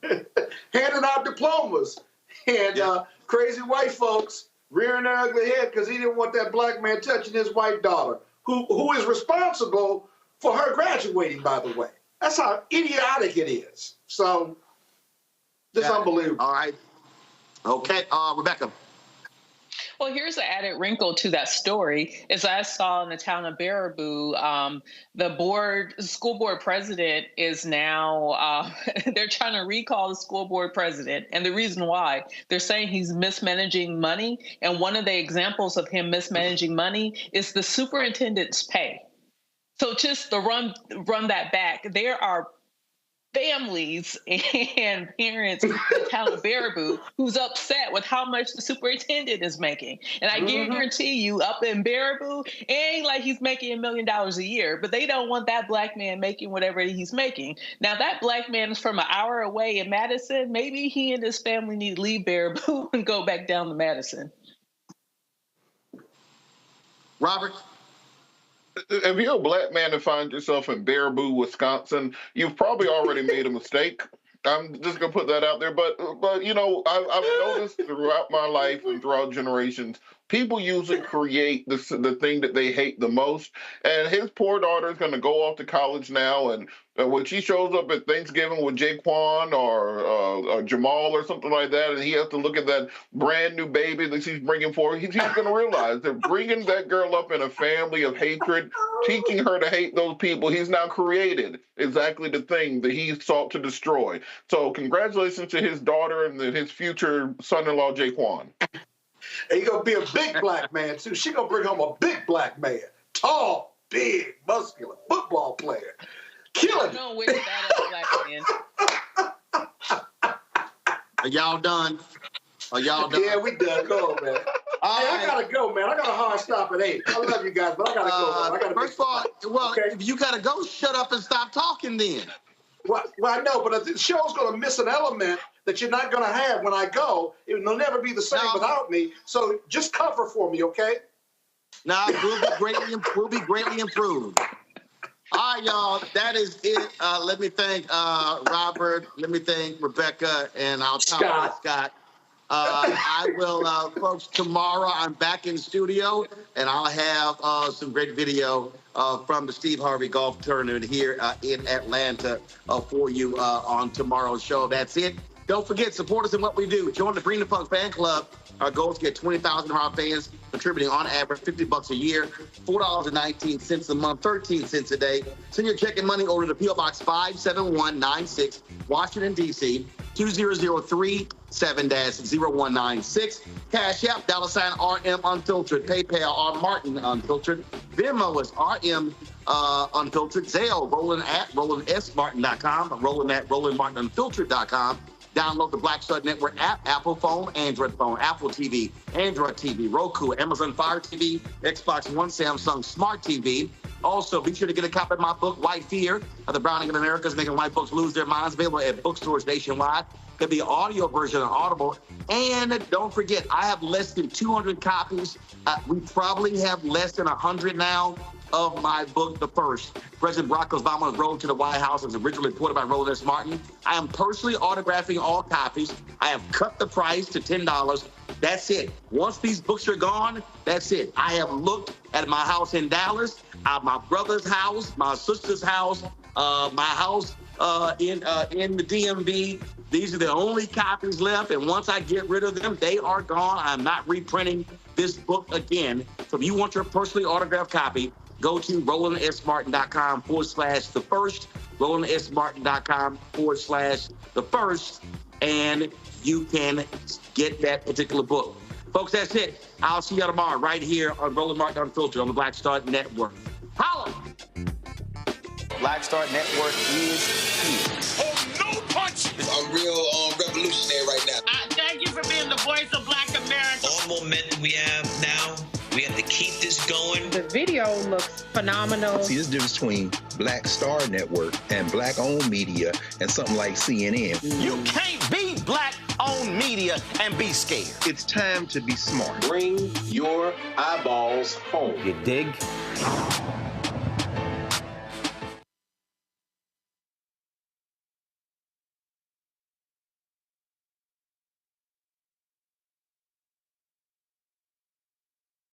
handing out diplomas, and crazy white folks rearing their ugly head because he didn't want that black man touching his white daughter, who is responsible for her graduating, by the way. That's how idiotic it is. So, just unbelievable. All right. Okay, Rebecca. Well, here's the added wrinkle to that story. As I saw in the town of Baraboo, the school board president is now, they're trying to recall the school board president. And the reason why, they're saying he's mismanaging money. And one of the examples of him mismanaging money is the superintendent's pay. So just to run that back, there are families and parents in the town of Baraboo who's upset with how much the superintendent is making. And I guarantee you, up in Baraboo, it ain't like he's making $1 million a year, but they don't want that black man making whatever he's making. Now, that black man is from an hour away in Madison. Maybe he and his family need to leave Baraboo and go back down to Madison. Robert? If you're a black man and find yourself in Baraboo, Wisconsin, you've probably already made a mistake. I'm just gonna put that out there, but you know, I've noticed throughout my life and throughout generations, people usually create the thing that they hate the most. And his poor daughter is gonna go off to college now, and when she shows up at Thanksgiving with Jaquan or Jamal or something like that, and he has to look at that brand new baby that she's bringing forward, he's gonna realize that bringing that girl up in a family of hatred, teaching her to hate those people, he's now created exactly the thing that he sought to destroy. So congratulations to his daughter and his future son-in-law, Jaquan. And he's going to be a big black man, too. She's going to bring home a big black man. Tall, big, muscular, football player. Killing it. With that black man. Are y'all done? Are y'all done? Yeah, we done. Go on, man. Hey, I got to go, man. I got a hard stop at 8. I love you guys, but I got to go, man. I gotta first of all, well, if you got to go, shut up and stop talking then. Well, I know, but the show's going to miss an element that you're not going to have when I go. It'll never be the same without me. So just cover for me, okay? Nah, we'll be greatly improved. All right, y'all. That is it. Let me thank Robert. Let me thank Rebecca, and I'll talk to Scott. I will, folks, tomorrow I'm back in the studio, and I'll have some great video from the Steve Harvey Golf Tournament here in Atlanta for you on tomorrow's show. That's it. Don't forget, support us in what we do. Join the Bring the Funk fan club. Our goal is to get 20,000 of our fans contributing on average $50 a year, $4.19 a month, 13 cents a day. Send your check and money over to P.O. Box 57196, Washington, D.C., 20037-0196. Cash App, $RM Unfiltered. PayPal, R Martin Unfiltered. Venmo is RM Unfiltered. Zelle, RolandSMartin.com. Roland at RolandMartinUnfiltered.com. Download the Black Star Network app, Apple phone, Android phone, Apple TV, Android TV, Roku, Amazon Fire TV, Xbox One, Samsung Smart TV. Also, be sure to get a copy of my book, White Fear, The Browning of America is Making White Folks Lose Their Minds, available at bookstores nationwide. There'll be an audio version on Audible. And don't forget, I have less than 200 copies. We probably have less than 100 now of my book, The First. President Barack Obama's Road to the White House was originally reported by Roland Martin. I am personally autographing all copies. I have cut the price to $10. That's it. Once these books are gone, that's it. I have looked at my house in Dallas, my brother's house, my sister's house, my house in the DMV. These are the only copies left, and once I get rid of them, they are gone. I'm not reprinting this book again. So if you want your personally autographed copy, go to RolandSMartin.com/the first, RolandSMartin.com/the first, and you can get that particular book. Folks, that's it. I'll see you tomorrow right here on Roland Martin Unfiltered on the Black Star Network. Holla! Black Star Network is here. Oh, no punch! I'm real revolutionary right now. Thank you for being the voice of Black America. All momentum we have now, we have to keep this going. The video looks phenomenal. See, there's a difference between Black Star Network and black-owned media and something like CNN. You can't be black-owned media and be scared. It's time to be smart. Bring your eyeballs home. You dig?